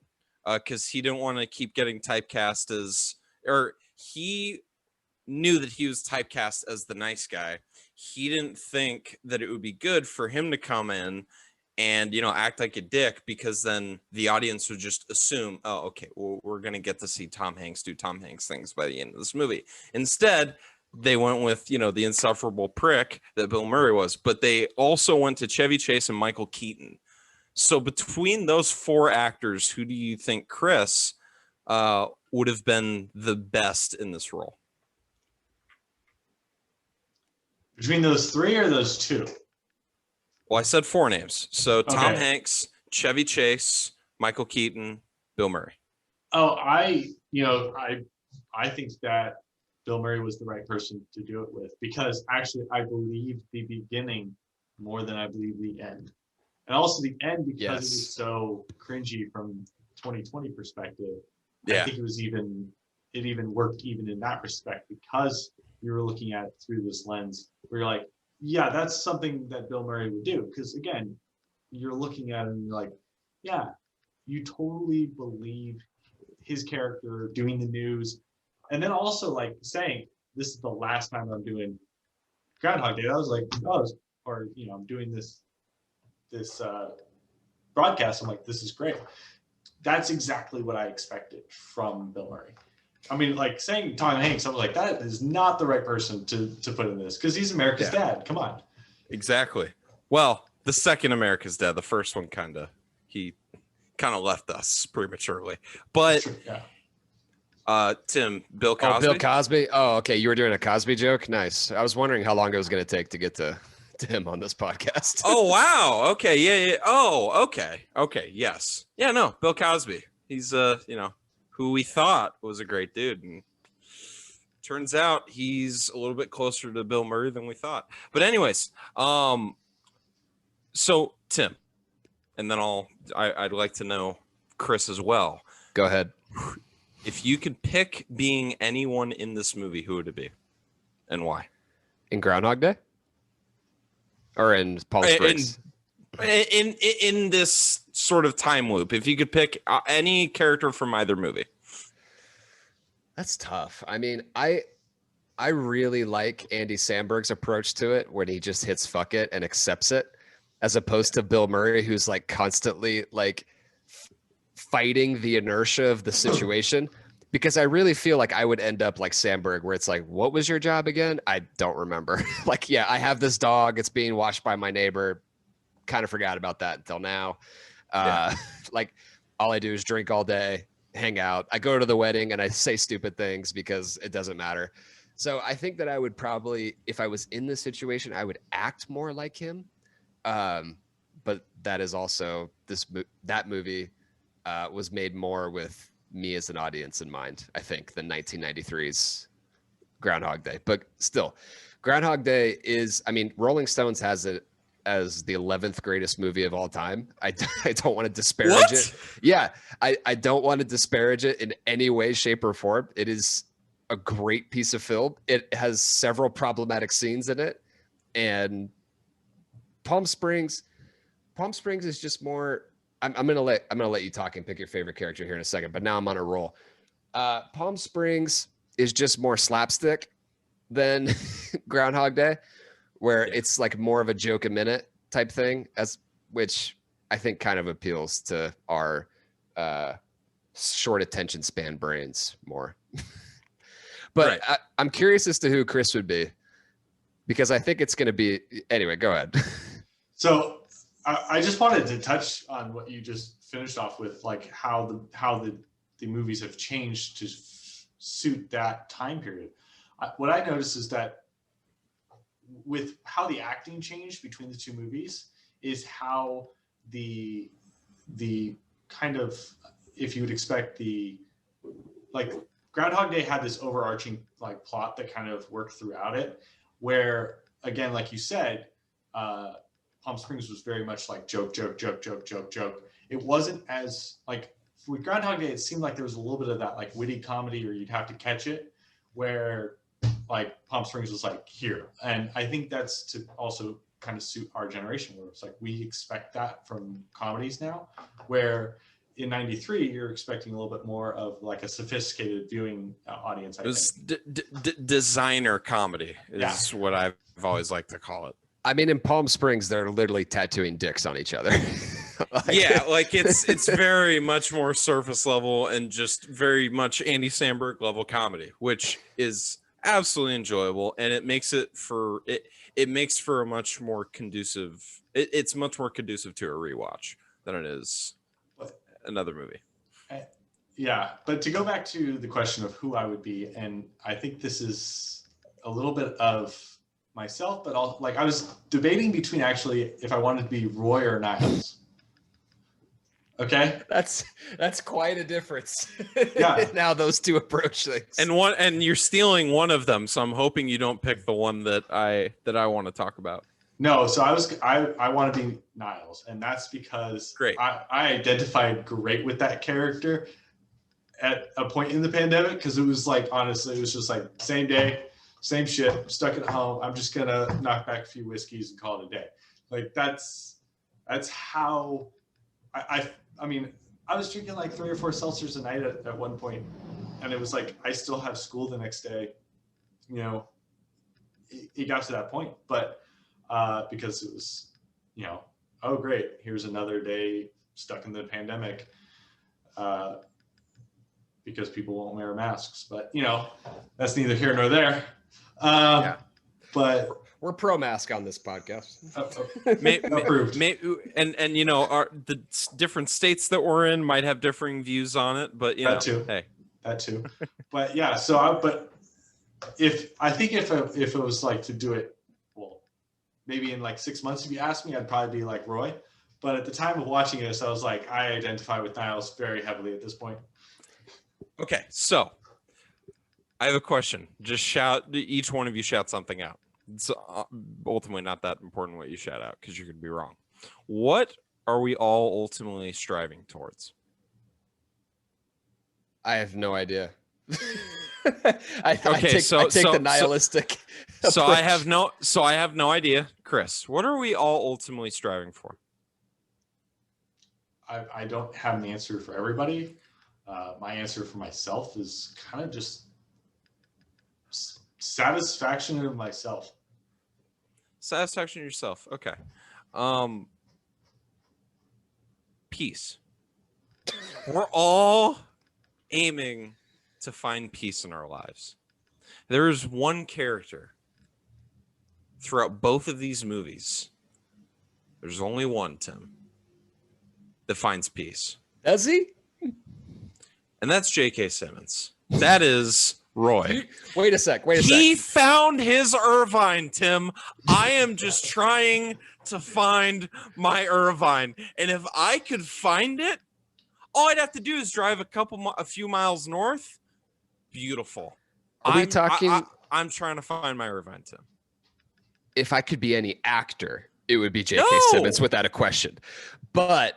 because he didn't want to keep getting typecast as, or he knew that he was typecast as the nice guy. He didn't think that it would be good for him to come in and, you know, act like a dick, because then the audience would just assume, oh, okay, well, we're going to get to see Tom Hanks do Tom Hanks things by the end of this movie. Instead, they went with, you know, the insufferable prick that Bill Murray was, but they also went to Chevy Chase and Michael Keaton. So between those four actors, who do you think, Chris, would have been the best in this role? Between those three or those two? Well, I said four names. So Tom Okay. Hanks, Chevy Chase, Michael Keaton, Bill Murray. Oh, I think that Bill Murray was the right person to do it with, because actually I believe the beginning more than I believe the end. And also the end, because it was so cringy from 2020 perspective. Yeah. I think it even worked even in that respect, because you were looking at it through this lens where you're like, yeah, that's something that Bill Murray would do. Because again, you're looking at it and you're like, yeah, you totally believe his character doing the news. And then also like saying, this is the last time I'm doing Groundhog Day. I was like, oh, or, you know, I'm doing this broadcast. I'm like, this is great. That's exactly what I expected from Bill Murray. I mean, like saying Tom Hanks, I was like, that is not the right person to put in this, because he's America's dad. Come on. Exactly. Well, the second America's Dad, the first one he kind of left us prematurely. But Tim, Bill Cosby. Oh, Bill Cosby. Oh, okay. You were doing a Cosby joke. Nice. I was wondering how long it was going to take to get to him on this podcast. Oh, wow. Okay. Yeah. Oh, okay. Okay. Yes. Yeah. No, Bill Cosby. He's you know, who we thought was a great dude, and turns out he's a little bit closer to Bill Murray than we thought. But anyways, so Tim, and then I'd like to know Chris as well. Go ahead. If you could pick being anyone in this movie, who would it be, and why? In Groundhog Day, or in Palm Springs? In this sort of time loop, if you could pick any character from either movie. That's tough. I mean, I really like Andy Samberg's approach to it, when he just hits fuck it and accepts it, as opposed to Bill Murray, who's like constantly like fighting the inertia of the situation. Because I really feel like I would end up like Samberg, where it's like, what was your job again? I don't remember. Like, yeah, I have this dog. It's being watched by my neighbor. Kind of forgot about that until now. Like, all I do is drink all day, hang out. I go to the wedding and I say stupid things because it doesn't matter. So I think that I would probably, if I was in this situation, I would act more like him. But that is also that movie was made more with me as an audience in mind, I think, than 1993's Groundhog Day. But still, Groundhog Day is, I mean, Rolling Stones has it as the 11th greatest movie of all time. I don't want to disparage it. Yeah, I don't want to disparage it in any way, shape, or form. It is a great piece of film. It has several problematic scenes in it, and Palm Springs is just more. I'm gonna let you talk and pick your favorite character here in a second, but now I'm on a roll. Palm Springs is just more slapstick than Groundhog Day, where it's like more of a joke a minute type thing, which I think kind of appeals to our short attention span brains more. But right. I'm curious as to who Chris would be, because I think it's going to be, anyway, go ahead. So I just wanted to touch on what you just finished off with, like how the movies have changed to suit that time period. What I noticed is that with how the acting changed between the two movies is how the kind of, if you would expect the, like Groundhog Day had this overarching like plot that kind of worked throughout it, where again, like you said, Palm Springs was very much like joke. It wasn't as like with Groundhog Day, it seemed like there was a little bit of that like witty comedy, or you'd have to catch it, where like Palm Springs was like here. And I think that's to also kind of suit our generation, where it's like we expect that from comedies now, where in 93 you're expecting a little bit more of like a sophisticated viewing audience. It was designer comedy is what I've always liked to call it. I mean, in Palm Springs, they're literally tattooing dicks on each other. Like it's very much more surface level and just very much Andy Samberg level comedy, which is absolutely enjoyable, and it makes it for a much more conducive. It's much more conducive to a rewatch than it is another movie. Yeah, but to go back to the question of who I would be, and I think this is a little bit of myself, but also, like, I was debating between actually if I wanted to be Roy or Niles. Okay, that's quite a difference. Yeah. Now those two approach things, and you're stealing one of them, so I'm hoping you don't pick the one that I want to talk about. No, so I want to be Niles, and that's because Great. I identified great with that character at a point in the pandemic, because it was like, honestly, it was just like same day, same shit, stuck at home. I'm just gonna knock back a few whiskeys and call it a day. Like that's how I mean, I was drinking like 3 or 4 seltzers a night at one point, and it was like I still have school the next day. You know, it got to that point, but because it was, you know, oh great, here's another day stuck in the pandemic, because people won't wear masks. But you know, that's neither here nor there. But we're pro mask on this podcast. Approved. And you know, the different states that we're in might have differing views on it, but you know, that too. But yeah, so if it was like to do it, well, maybe in like 6 months, if you asked me, I'd probably be like Roy. But at the time of watching this, I was like, I identify with Niles very heavily at this point. Okay, so I have a question. Just each one of you shout something out. It's ultimately not that important what you shout out, because you could be wrong. What are we all ultimately striving towards? I have no idea. I take the nihilistic. So I have no idea. Chris, what are we all ultimately striving for? I don't have an answer for everybody. My answer for myself is kind of just satisfaction in myself. Satisfaction in yourself. Okay. Peace. We're all aiming to find peace in our lives. There is one character throughout both of these movies. There's only one, Tim, that finds peace. Does he? And that's J.K. Simmons. That is Roy. Wait a sec. He found his Irvine, Tim. I am just trying to find my Irvine. And if I could find it, all I'd have to do is drive a few miles north. Beautiful. I'm trying to find my Irvine, Tim. If I could be any actor, it would be J.K. Simmons without a question. But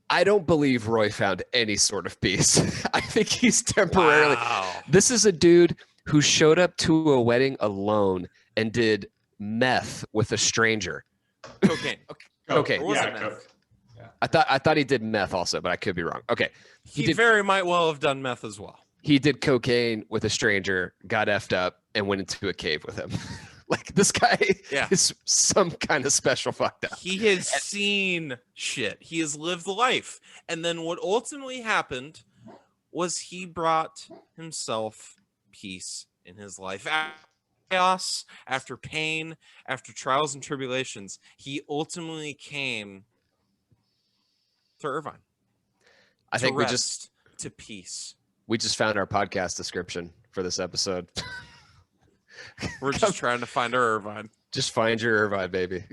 I don't believe Roy found any sort of peace. I think he's temporarily. Wow. This is a dude who showed up to a wedding alone and did meth with a stranger. Cocaine. Okay. Yeah, coke. Yeah. I thought he did meth also, but I could be wrong. Okay. He very might well have done meth as well. He did cocaine with a stranger, got effed up, and went into a cave with him. Like, this guy is some kind of special fucked up. He has seen shit. He has lived life. And then what ultimately happened was he brought himself peace in his life. After chaos, after pain, after trials and tribulations, he ultimately came to Irvine. I think to peace. We just found our podcast description for this episode. We're just trying to find our Irvine. Just find your Irvine, baby.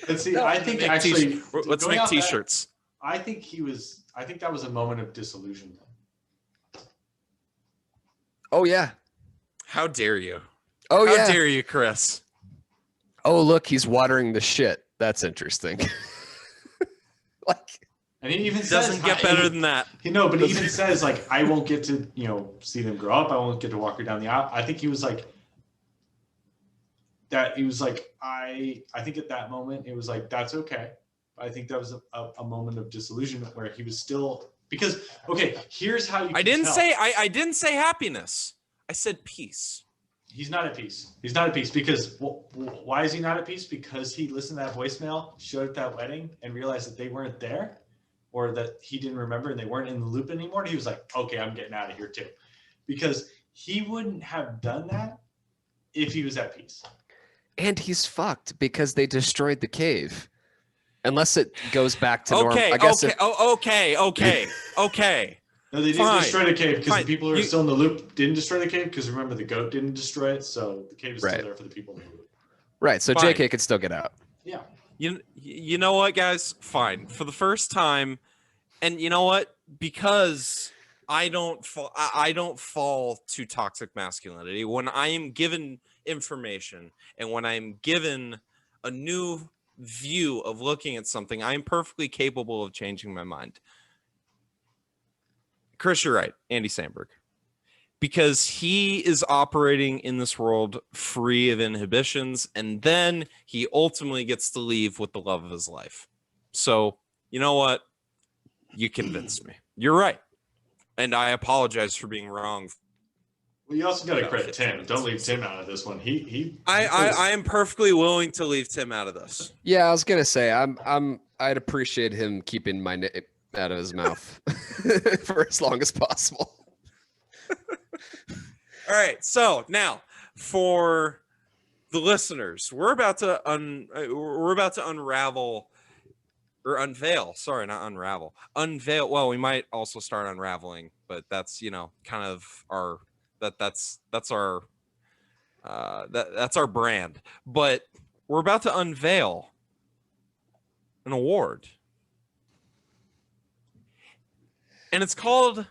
And see, I think actually, let's make t-shirts. I think that was a moment of disillusionment. Oh yeah. How dare you? Oh How yeah. dare you, Chris? Oh look, he's watering the shit. That's interesting. Like, And he even Doesn't get better than that. But he even says like, I won't get to see them grow up. I won't get to walk her down the aisle. I think he was like that. He was like, I think at that moment it was like, that's okay. I think that was a moment of disillusionment where he was still, because here's how you. I didn't tell. say I didn't say happiness. I said peace. He's not at peace. He's not at peace because why is he not at peace? Because he listened to that voicemail, showed at that wedding, and realized that they weren't there, or that he didn't remember and they weren't in the loop anymore. And he was like, okay, I'm getting out of here too. Because he wouldn't have done that if he was at peace. and he's fucked because they destroyed the cave. Unless it goes back to normal. Okay, I guess okay. No, they didn't destroy the cave because Fine. the people who are still in the loop didn't destroy the cave, because remember, the goat didn't destroy it, so the cave is still there for the people in the loop. Right, so Fine. JK could still get out. Yeah. You know what, guys? Fine. For the first time, and you know what? Because I don't fall to toxic masculinity. When I am given information and when I am given a new view of looking at something, I am perfectly capable of changing my mind. Chris, you're right. Andy Samberg. Because he is operating in this world free of inhibitions, and then he ultimately gets to leave with the love of his life. So, you know what? You convinced me. You're right. And I apologize for being wrong. Well, you also got to credit Tim. Don't leave Tim out of this one. I am perfectly willing to leave Tim out of this. Yeah, I was gonna say I'd appreciate him keeping my name out of his mouth for as long as possible. All right, so now for the listeners, we're about to unravel or unveil. Sorry, not unravel. Unveil. Well, we might also start unraveling, but that's kind of our that's our that's our brand. But we're about to unveil an award, and it's called.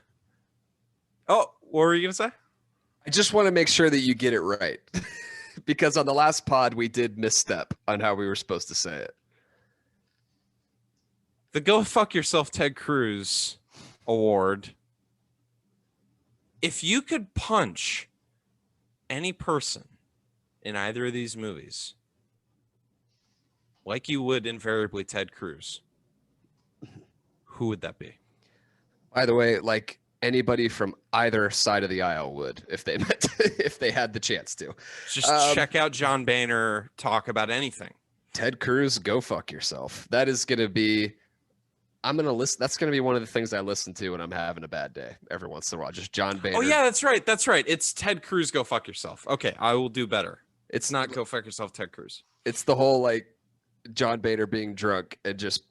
Oh, what were you gonna say? I just want to make sure that you get it right. Because on the last pod we did misstep on how we were supposed to say it. The Go Fuck Yourself Ted Cruz Award. If you could punch any person in either of these movies, like you would invariably Ted Cruz, who would that be? By the way, like anybody from either side of the aisle would, if they if they had the chance to. Just check out John Boehner talk about anything. Ted Cruz, go fuck yourself. That is going to be. I'm going to listen. That's going to be one of the things I listen to when I'm having a bad day every once in a while. Just John Boehner. Oh, yeah, that's right. That's right. It's Ted Cruz, go fuck yourself. Okay, I will do better. It's not go fuck yourself, Ted Cruz. It's the whole like John Boehner being drunk and just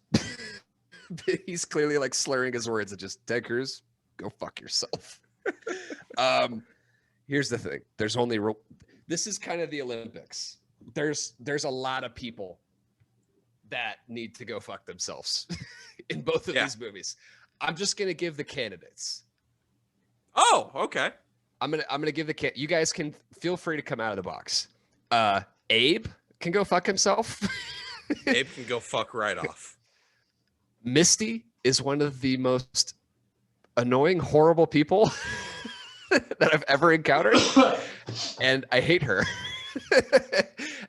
he's clearly like slurring his words and just Ted Cruz, go fuck yourself. Here's the thing. There's only this is kind of the Olympics. There's a lot of people that need to go fuck themselves in both of these movies. I'm just gonna give the candidates. Oh, okay. I'm gonna give the you guys can feel free to come out of the box. Abe can go fuck himself. Abe can go fuck right off. Misty is one of the most annoying, horrible people that I've ever encountered, and I hate her.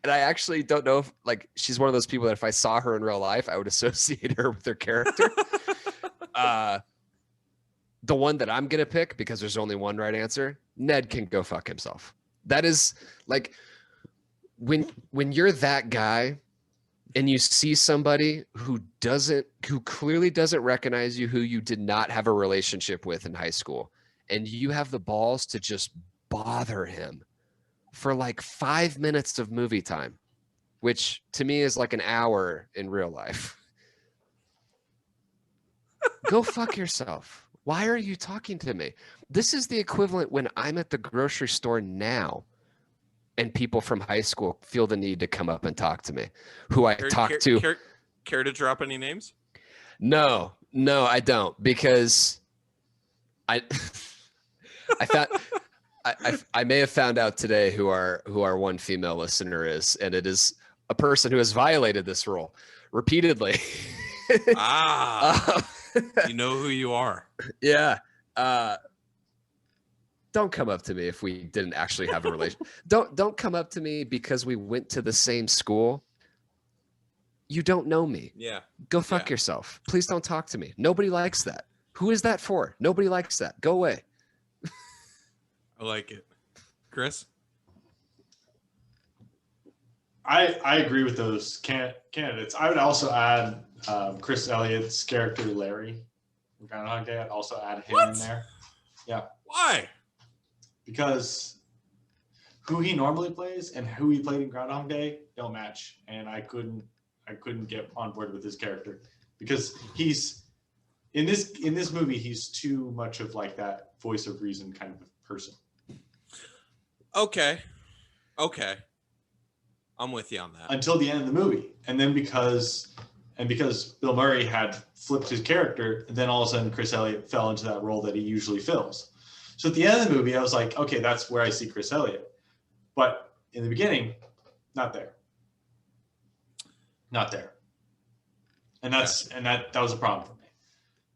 And I actually don't know if like she's one of those people that if I saw her in real life, I would associate her with her character. The one that I'm gonna pick, because there's only one right answer, Ned can go fuck himself. That is like when you're that guy and you see somebody who clearly doesn't recognize you, who you did not have a relationship with in high school, and you have the balls to just bother him for like 5 minutes of movie time, which to me is like an hour in real life. Go fuck yourself. Why are you talking to me? This is the equivalent when I'm at the grocery store now and people from high school feel the need to come up and talk to me, who I talk to. Care to drop any names? No, I don't, because I thought I may have found out today who our one female listener is, and it is a person who has violated this rule repeatedly. You know who you are. Yeah. Don't come up to me if we didn't actually have a relation. Don't come up to me because we went to the same school. You don't know me. Yeah. Go fuck yourself. Please don't talk to me. Nobody likes that. Who is that for? Nobody likes that. Go away. I like it. Chris? I agree with those candidates. I would also add Chris Elliott's character Larry from Groundhog Day. I'd also add him in there. Yeah. Why? Because who he normally plays and who he played in Groundhog Day don't match, and I couldn't get on board with his character because he's in this movie he's too much of like that voice of reason kind of person. Okay. I'm with you on that. Until the end of the movie. And then because Bill Murray had flipped his character, then all of a sudden Chris Elliott fell into that role that he usually fills. So at the end of the movie, I was like, okay, that's where I see Chris Elliott. But in the beginning, not there. Not there. And that was a problem for me.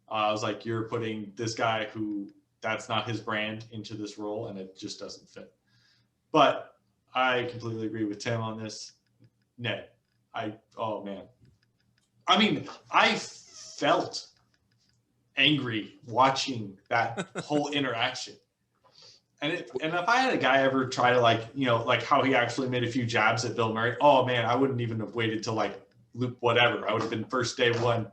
I was like, you're putting this guy who that's not his brand into this role, and it just doesn't fit. But I completely agree with Tim on this. Ned, oh man. I mean, I felt angry watching that whole interaction. And if I had a guy ever try to like how he actually made a few jabs at Bill Murray, oh man, I wouldn't even have waited till like loop whatever. I would have been first day one.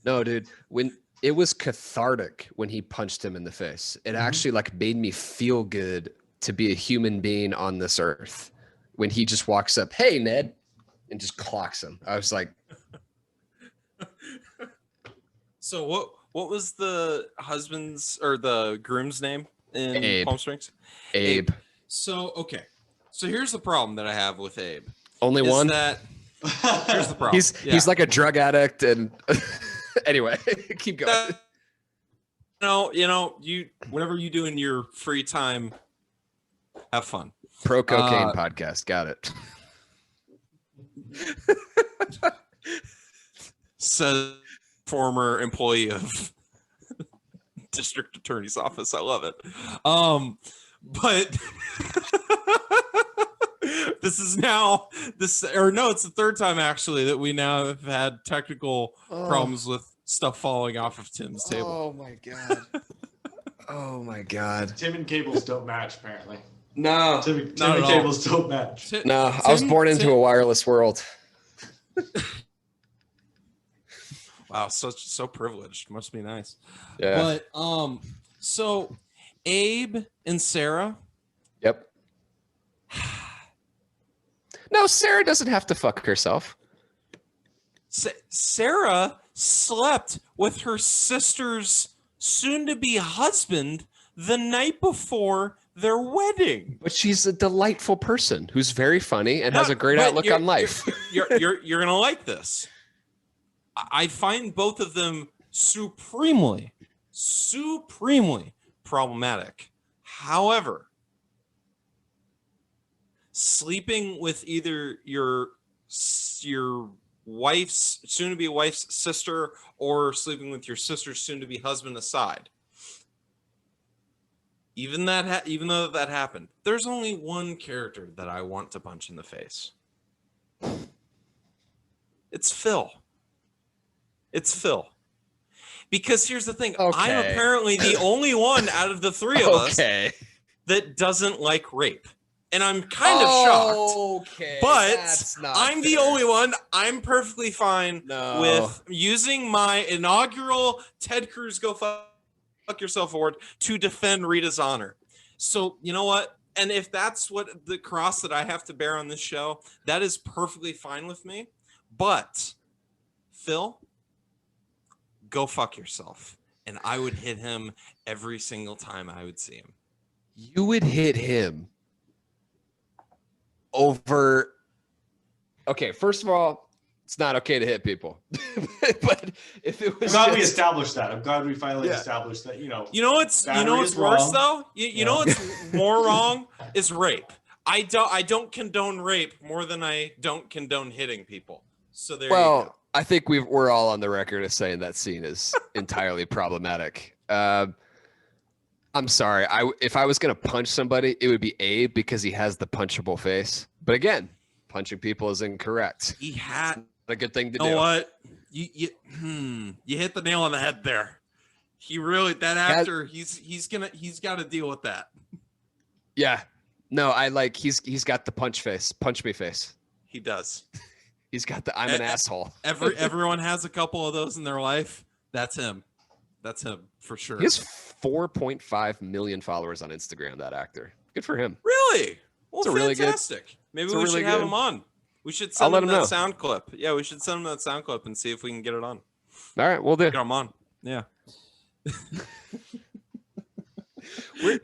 No, dude, when it was cathartic when he punched him in the face. It actually like made me feel good to be a human being on this earth. When he just walks up, hey Ned, and just clocks him. I was like, so what was the husband's or the groom's name in Abe. Palm Springs? Abe. So here's the problem that I have with Abe. Only is one? that here's the problem. He's like a drug addict, and anyway, keep going. You whatever you do in your free time, have fun. Pro cocaine podcast. Got it. Says former employee of district attorney's office. I love it. But it's the third time actually that we now have had technical problems with stuff falling off of Tim's table. Oh my god. Oh my god. Tim and cables don't match apparently. No. Tim and cables don't match. No, I was born into a wireless world. Wow, so privileged. Must be nice. Yeah. But so Abe and Sarah. Yep. No, Sarah doesn't have to fuck herself. Sarah slept with her sister's soon-to-be husband the night before their wedding. But she's a delightful person who's very funny and has a great outlook on life. You're gonna like this. I find both of them supremely problematic. However, sleeping with either your wife's soon-to-be wife's sister or sleeping with your sister's soon-to-be husband aside, even though that happened, there's only one character that I want to punch in the face. It's Phil. Because here's the thing. Okay. I'm apparently the only one out of the three of us that doesn't like rape. And I'm kind of shocked. Okay. But I'm the only one. I'm perfectly fine with using my inaugural Ted Cruz Go Fuck Yourself Award to defend Rita's honor. So, you know what? And if that's what the cross that I have to bear on this show, that is perfectly fine with me. But, Phil, go fuck yourself. And I would hit him every single time I would see him. You would hit him over. Okay, first of all, It's not okay to hit people. But if it I'm was glad we just- established that. I'm glad we finally Yeah. established that, You know what's Battery worse is wrong. though? You know what's more wrong is rape. I don't condone rape more than I don't condone hitting people. So there you go. Well, I think we're all on the record as saying that scene is entirely problematic. I'm sorry. If I was gonna punch somebody, it would be Abe because he has the punchable face. But again, punching people is incorrect. He had A good thing to You know do. what? You hit the nail on the head there. He really that actor. He's got to deal with that. Yeah. No, I like he's got the punch me face. He does. He's got the I'm an asshole. Everyone has a couple of those in their life. That's him. That's him for sure. He has 4.5 million followers on Instagram. That actor. Good for him. Really? Well, It's a really good- fantastic. Maybe it's a we really should have good- him on. We should I'll send let him him that know. sound clip. Yeah, we should send him that sound clip and see if we can get it on. All right, we'll do. Get him on. Yeah.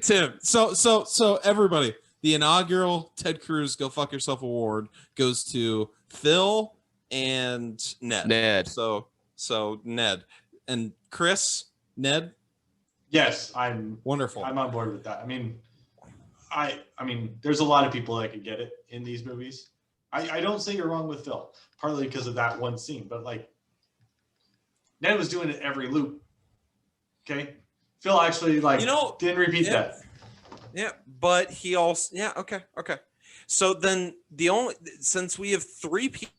Tim. So everybody, the inaugural Ted Cruz Go Fuck Yourself award goes to Phil and Ned. Ned. So Ned and Chris. Ned. Yes, I'm Wonderful. on board with that. I mean, there's a lot of people that could get it in these movies. I don't say you're wrong with Phil, partly because of that one scene, but like Ned was doing it every loop. Okay, Phil actually didn't repeat that. Yeah, but he also okay. So then since we have 3 people,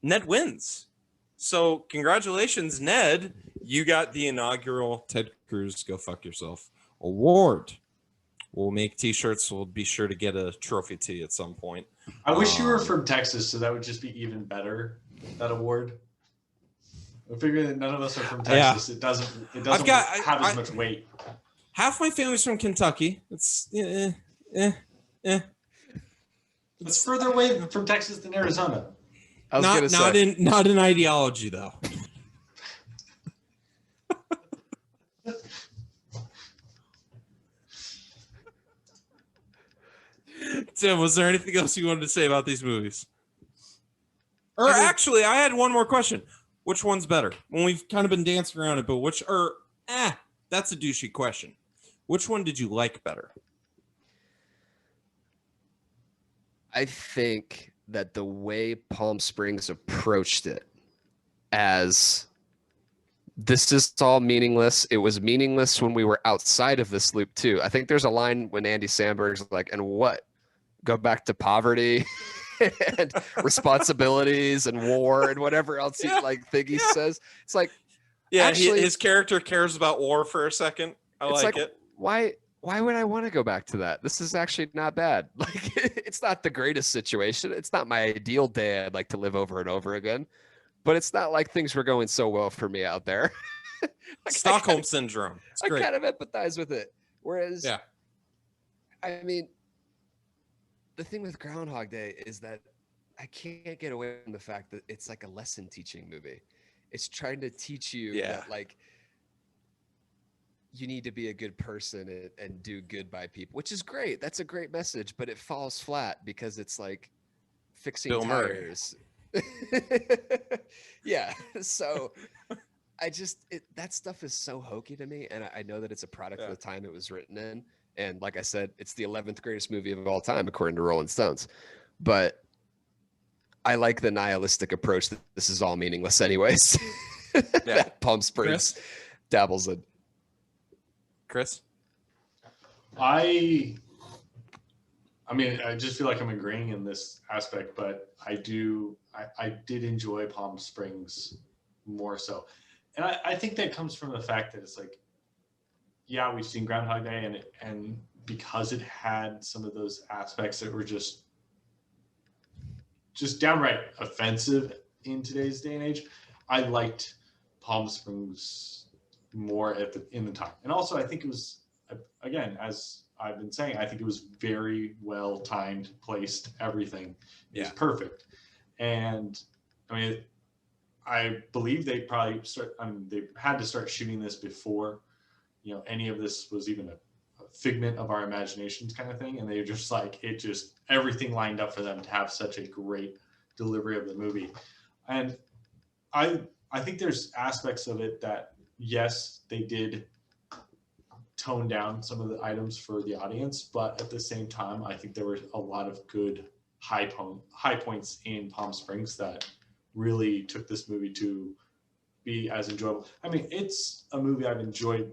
Ned wins. So congratulations, Ned. You got the inaugural Ted Cruz Go Fuck Yourself award. We'll make t-shirts. We'll be sure to get a trophy to you at some point. I wish you were from Texas, so that would just be even better. That award. I figure that none of us are from Texas. It doesn't have as much weight. Half my family's from Kentucky. It's It's further away from Texas than Arizona. I was gonna say. not in ideology though. Tim, was there anything else you wanted to say about these movies? Or actually, I had one more question. Which one's better? When we've kind of been dancing around it, but that's a douchey question. Which one did you like better? I think that the way Palm Springs approached it as this is all meaningless. It was meaningless when we were outside of this loop too. I think there's a line when Andy Samberg's like, and what? Go back to poverty and responsibilities and war and whatever else he says. It's like, actually, his character cares about war for a second. I like it. Why would I want to go back to that? This is actually not bad. Like, it's not the greatest situation. It's not my ideal day I'd like to live over and over again, but it's not like things were going so well for me out there. Stockholm syndrome. I kind of empathize with it. Whereas, I mean, the thing with Groundhog Day is that I can't get away from the fact that it's like a lesson teaching movie. It's trying to teach you that, like, you need to be a good person and do good by people, which is great. That's a great message, but it falls flat because it's like fixing Bill Murray. tires. Yeah. So that stuff is so hokey to me. And I know that it's a product of the time it was written in. And like I said, it's the 11th greatest movie of all time, according to Rolling Stones. But I like the nihilistic approach that this is all meaningless anyways. That Palm Springs dabbles in. Chris? I mean, I just feel like I'm agreeing in this aspect, but I did enjoy Palm Springs more so. And I think that comes from the fact that it's like, yeah, we've seen Groundhog Day, and because it had some of those aspects that were just downright offensive in today's day and age, I liked Palm Springs more in the time. And also, I think it was, again, as I've been saying, I think it was very well timed, placed, everything is perfect. And I mean, I believe they had to start shooting this before any of this was even a figment of our imaginations kind of thing. And they were just like, everything lined up for them to have such a great delivery of the movie. And I think there's aspects of it that, yes, they did tone down some of the items for the audience, but at the same time, I think there were a lot of good high points in Palm Springs that really took this movie to be as enjoyable. I mean, it's a movie I've enjoyed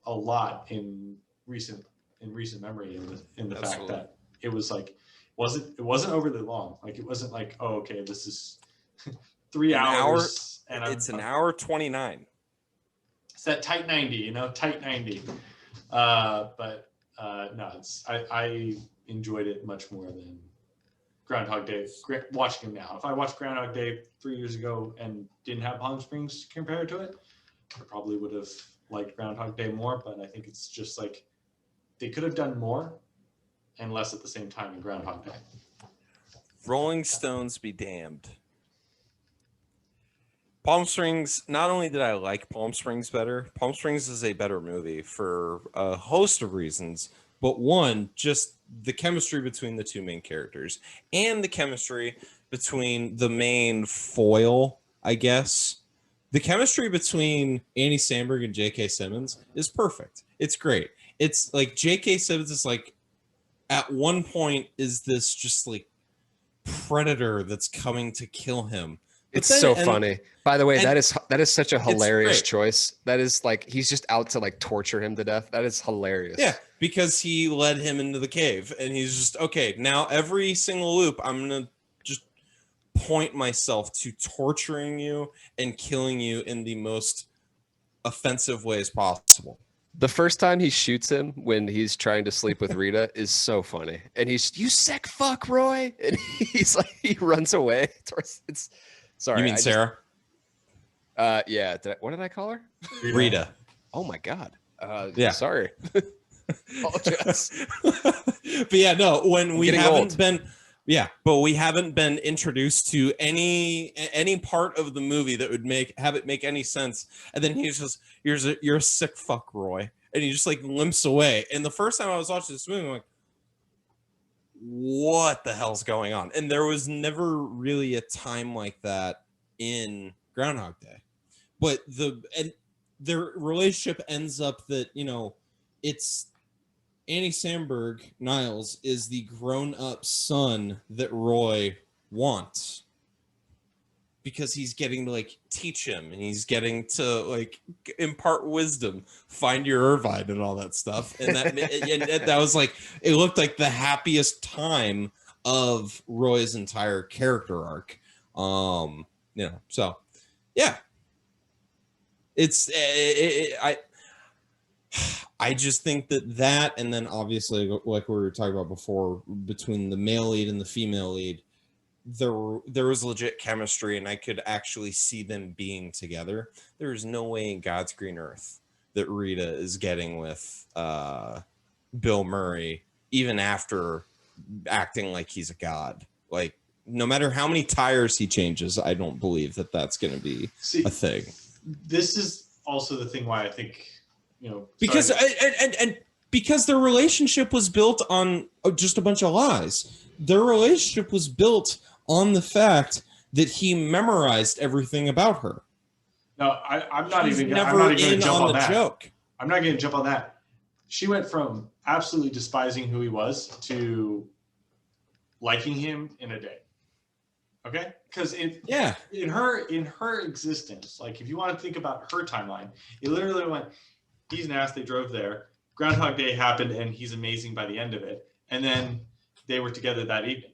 a lot in recent memory, in the fact that it was like it wasn't overly long. Like, it wasn't like, oh, okay, this is 3 hours and it's an hour 29. It's that tight 90, tight 90. But no, I enjoyed it much more than Groundhog Day. Watching it now, if I watched Groundhog Day 3 years ago and didn't have Palm Springs compared to it, I probably would have liked Groundhog Day more. But I think it's just like they could have done more and less at the same time in Groundhog Day. Rolling Stones be damned. Palm Springs, not only did I like Palm Springs better, Palm Springs is a better movie for a host of reasons, but one, just the chemistry between the two main characters and the chemistry between the main foil, I guess. The chemistry between Andy Samberg and J.K. Simmons is perfect. It's great. It's like J.K. Simmons is like, at one point, is this just like predator that's coming to kill him. It's so funny. By the way, that is such a hilarious choice. That is like, he's just out to like torture him to death. That is hilarious. Yeah, because he led him into the cave and he's just, okay, now every single loop, I'm going to just point myself to torturing you and killing you in the most offensive ways possible. The first time he shoots him when he's trying to sleep with Rita is so funny. And he's, you sick fuck, Roy. And he's like, he runs away. It's sorry. You mean Sarah? Yeah. What did I call her? Rita. Oh my God. Yeah. Sorry. Apologize. But yeah, no, when we haven't been, but we haven't been introduced to any part of the movie that would have it make any sense. And then he's just, you're a sick fuck, Roy. And he just like limps away. And the first time I was watching this movie, I'm like, what the hell's going on? And there was never really a time like that in Groundhog Day. But their relationship ends up that, it's Andy Samberg, Niles, is the grown-up son that Roy wants. Because he's getting to like teach him and he's getting to like impart wisdom, find your Irvine and all that stuff. And that was like, it looked like the happiest time of Roy's entire character arc. So yeah, I just think that, and then obviously like we were talking about before, between the male lead and the female lead, there was legit chemistry and I could actually see them being together. There is no way in God's green earth that Rita is getting with Bill Murray, even after acting like he's a god. Like, no matter how many tires he changes, I don't believe that that's going to be a thing. This is also the thing why I think, because because their relationship was built on just a bunch of lies. Their relationship was built on the fact that he memorized everything about her. No, I'm not even going to jump on that. Joke. I'm not going to jump on that. She went from absolutely despising who he was to liking him in a day. Okay? Because in her existence, like if you want to think about her timeline, it literally went, he's an ass, they drove there. Groundhog Day happened and he's amazing by the end of it. And then they were together that evening.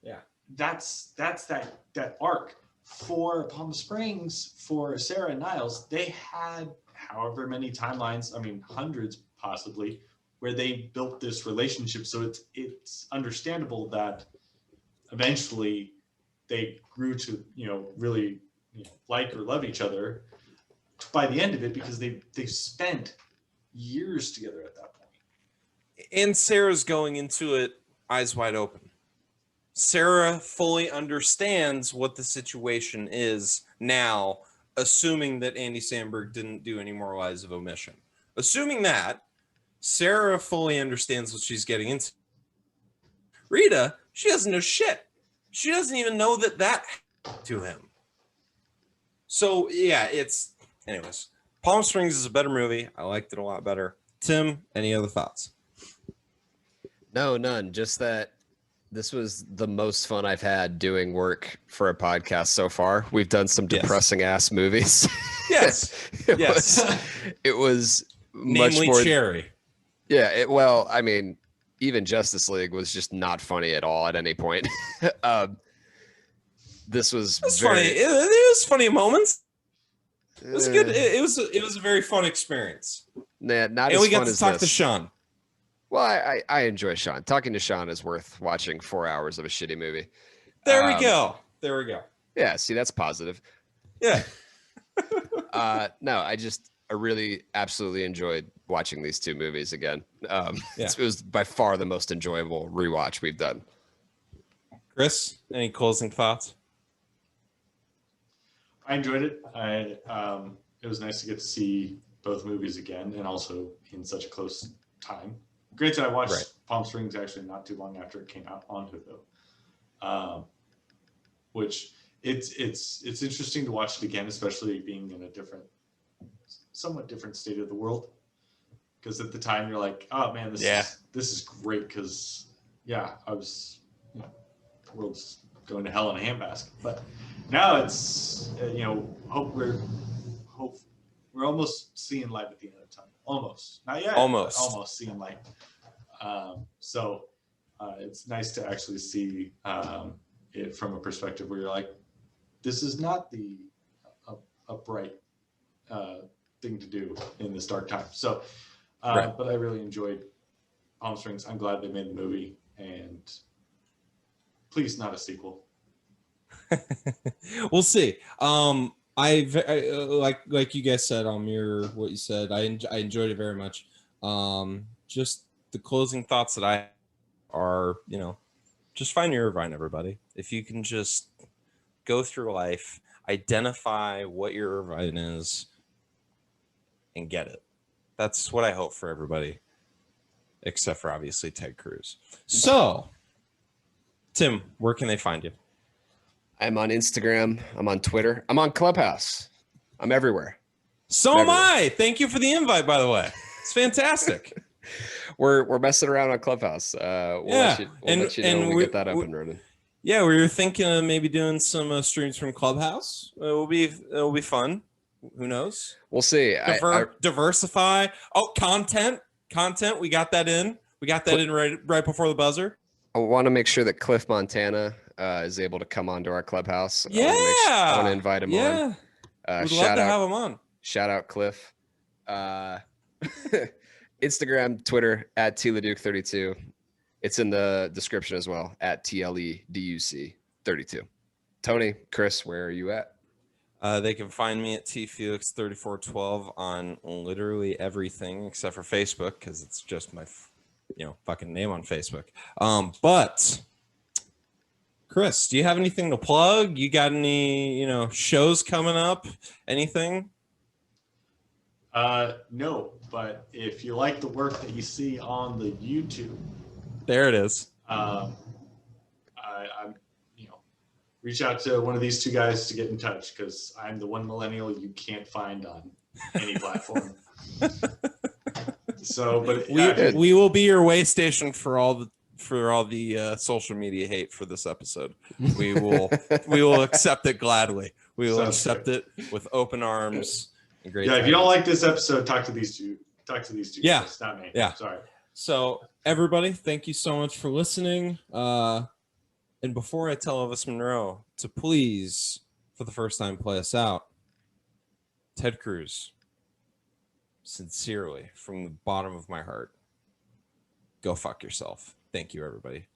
Yeah. That's that arc. For Palm Springs, for Sarah and Niles, they had however many timelines, hundreds possibly, where they built this relationship. So it's understandable that eventually they grew to, really like or love each other by the end of it, because they spent years together at that point. And Sarah's going into it eyes wide open. Sarah fully understands what the situation is now, assuming that Andy Samberg didn't do any more lies of omission. Assuming that, Sarah fully understands what she's getting into. Rita, she doesn't know shit. She doesn't even know that to him. So yeah, it's anyways. Palm Springs is a better movie. I liked it a lot better. Tim, any other thoughts? No, none. Just that this was the most fun I've had doing work for a podcast so far. We've done some depressing ass movies. Yes. It was much Namely more Cherry. Yeah, well, I mean, even Justice League was just not funny at all at any point. This was funny. It was funny moments. It was good. It was a very fun experience. Nah, not and as we got fun to as talk this. to Sean. Well, I enjoy Sean. Talking to Sean is worth watching 4 hours of a shitty movie. There we go. Yeah, see, that's positive. Yeah. No, I really absolutely enjoyed watching these two movies again. It was by far the most enjoyable rewatch we've done. Chris, any closing thoughts? I enjoyed it. It was nice to get to see both movies again, and also in such a close time. Granted, I watched Palm Springs actually not too long after it came out on Hulu, which it's interesting to watch it again, especially being in a somewhat different state of the world. Because at the time you're like, oh man, this is great. Because I was, the world's going to hell in a handbasket. But now it's we're almost seeing light at the end of the tunnel. Almost, not yet. Almost seeing light. So it's nice to actually see it from a perspective where you're like, this is not a bright thing to do in this dark time. So, but I really enjoyed Palm Springs. I'm glad they made the movie, and please not a sequel. We'll see. I like you guys said on what you said. I enjoyed it very much. Just the closing thoughts that I are, just find your Irvine, everybody. If you can just go through life, identify what your Irvine is, and get it. That's what I hope for everybody, except for obviously Ted Cruz. So, Tim, where can they find you? I'm on Instagram. I'm on Twitter. I'm on Clubhouse. I'm everywhere. So am I. Thank you for the invite, by the way. It's fantastic. We're messing around on Clubhouse. We'll let you know when we get that up and running. Yeah, we were thinking of maybe doing some streams from Clubhouse. It'll be fun. Who knows? We'll see. Diversify. Oh, content. We got that in. Right before the buzzer. I want to make sure that Cliff Montana is able to come onto our Clubhouse. Yeah. I want to invite him on. We'd love to have him on. Shout out Cliff. Instagram, Twitter at TLeduc32. It's in the description as well at TLEDUC32. Tony, Chris, where are you at? They can find me at tfelix3412 on literally everything except for Facebook, because it's just my fucking name on Facebook. But Chris, do you have anything to plug? You got any shows coming up? Anything? No, but if you like the work that you see on the YouTube, there it is. I'm reach out to one of these two guys to get in touch, because I'm the one millennial you can't find on any platform. So, but we will be your way station for all the social media hate for this episode. We will accept it gladly. We will accept it with open arms. And great. Yeah, if you don't like this episode, talk to these two. Yeah, guys, not me. Yeah, sorry. So everybody, thank you so much for listening. And before I tell Elvis Monroe to please, for the first time, play us out, Ted Cruz, sincerely, from the bottom of my heart, go fuck yourself. Thank you, everybody.